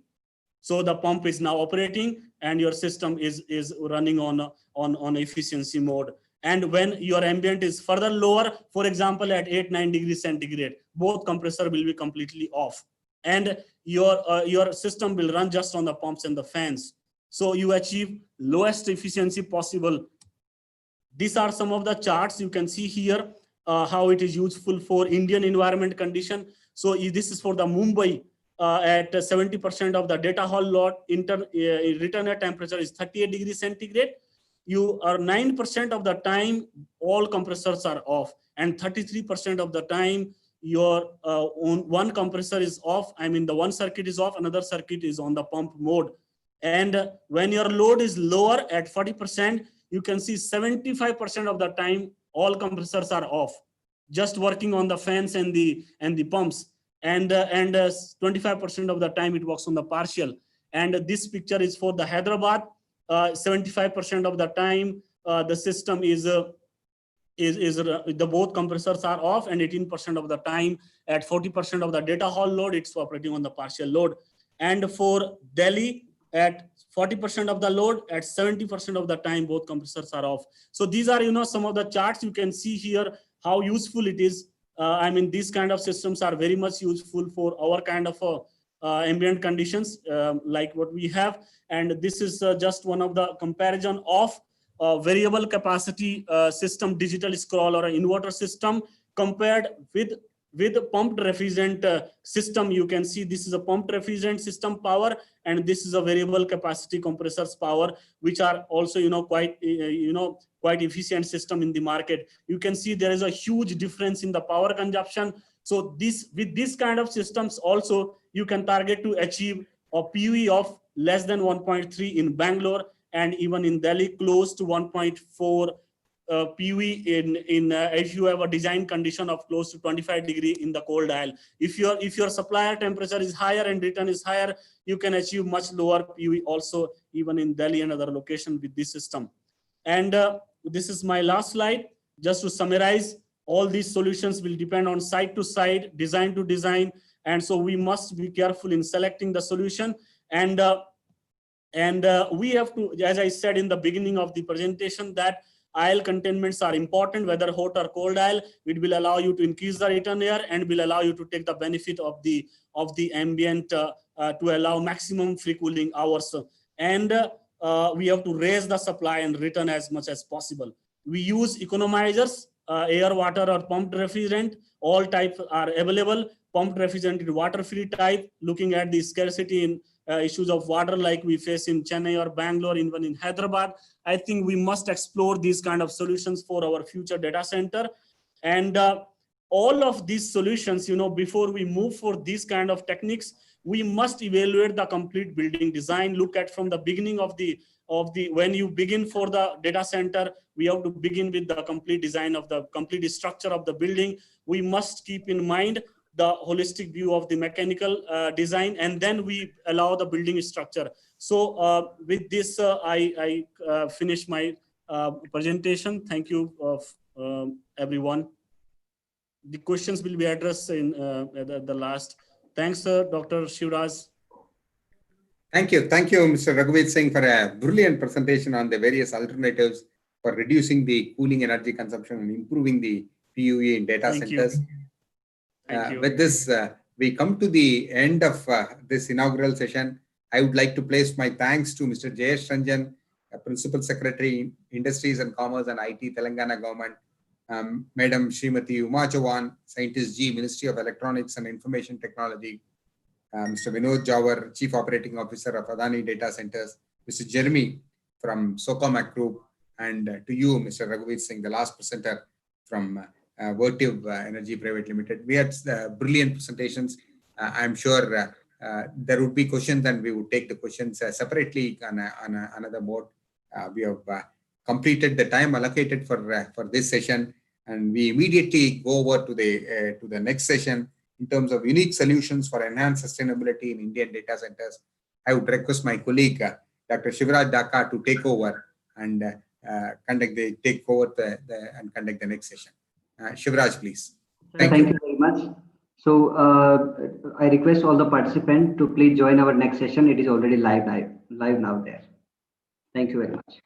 So the pump is now operating and your system is running on efficiency mode. And when your ambient is further lower, for example, at 8-9 degrees centigrade, both compressor will be completely off and your system will run just on the pumps and the fans. So you achieve lowest efficiency possible. These are some of the charts you can see here, how it is useful for Indian environment condition. So this is for the Mumbai at 70% of the data hall load, return air temperature is 38 degrees centigrade. You are 9% of the time, all compressors are off, and 33% of the time, your one compressor is off. I mean, the one circuit is off, another circuit is on the pump mode. And when your load is lower at 40%, you can see 75% of the time, all compressors are off, just working on the fans and the pumps. And 25% of the time it works on the partial. And this picture is for the Hyderabad. 75% of the time, the system is the both compressors are off, and 18% of the time, at 40% of the data hall load, it's operating on the partial load. And for Delhi, at 40% of the load, at 70% of the time, both compressors are off. So these are, some of the charts you can see here, how useful it is. I mean, these kind of systems are very much useful for our kind of ambient conditions like what we have. And this is just one of the comparison of variable capacity system, digital scroll or an inverter system compared with pumped refrigerant system. You can see this is a pumped refrigerant system power, and this is a variable capacity compressors power, which are also quite efficient system in the market. You can see there is a huge difference in the power consumption. So with this kind of systems also, you can target to achieve a PUE of less than 1.3 in Bangalore, and even in Delhi close to 1.4 PUE if you have a design condition of close to 25 degree in the cold aisle. If your supplier temperature is higher and return is higher, you can achieve much lower PUE also, even in Delhi and other locations with this system. And this is my last slide. Just to summarize, all these solutions will depend on site to site, design to design, and so we must be careful in selecting the solution. And we have to, as I said in the beginning of the presentation, that aisle containments are important, whether hot or cold aisle. It will allow you to increase the return air and will allow you to take the benefit of the ambient to allow maximum free cooling hours. And we have to raise the supply and return as much as possible. We use economizers, air, water, or pumped refrigerant. All types are available. Pumped refrigerant is water-free type, looking at the scarcity in issues of water like we face in Chennai or Bangalore, even in Hyderabad. I think we must explore these kind of solutions for our future data center. And all of these solutions, before we move for these kind of techniques, we must evaluate the complete building design, look at from the beginning of the when you begin for the data center, we have to begin with the complete design of the complete structure of the building. We must keep in mind the holistic view of the mechanical design, and then we allow the building structure. So with this, I finish my presentation. Thank you, everyone. The questions will be addressed in the last. Thanks, Dr. Shivraj.
Thank you, Mr. Raghuveer Singh, for a brilliant presentation on the various alternatives for reducing the cooling energy consumption and improving the PUE in data centers.
Thank you.
With this, we come to the end of this inaugural session. I would like to place my thanks to Mr. Jayesh Ranjan, Principal Secretary, Industries and Commerce and IT, Telangana Government, Madam Srimati Uma Chauhan, Scientist G, Ministry of Electronics and Information Technology, Mr. Vinod Jawar, Chief Operating Officer of Adani Data Centers, Mr. Jeremy from Socomac Group, and to you, Mr. Raghuveer Singh, the last presenter from Vertiv Energy Private Limited. We had brilliant presentations. I'm sure there would be questions, and we would take the questions separately on another mode. We have completed the time allocated for this session, and we immediately go over to the next session in terms of unique solutions for enhanced sustainability in Indian data centers. I would request my colleague, Dr. Shivraj Dhaka, to take over and conduct the next session. Shivraj, please.
Thank you very much. So I request all the participants to please join our next session. It is already live now there. Thank you very much.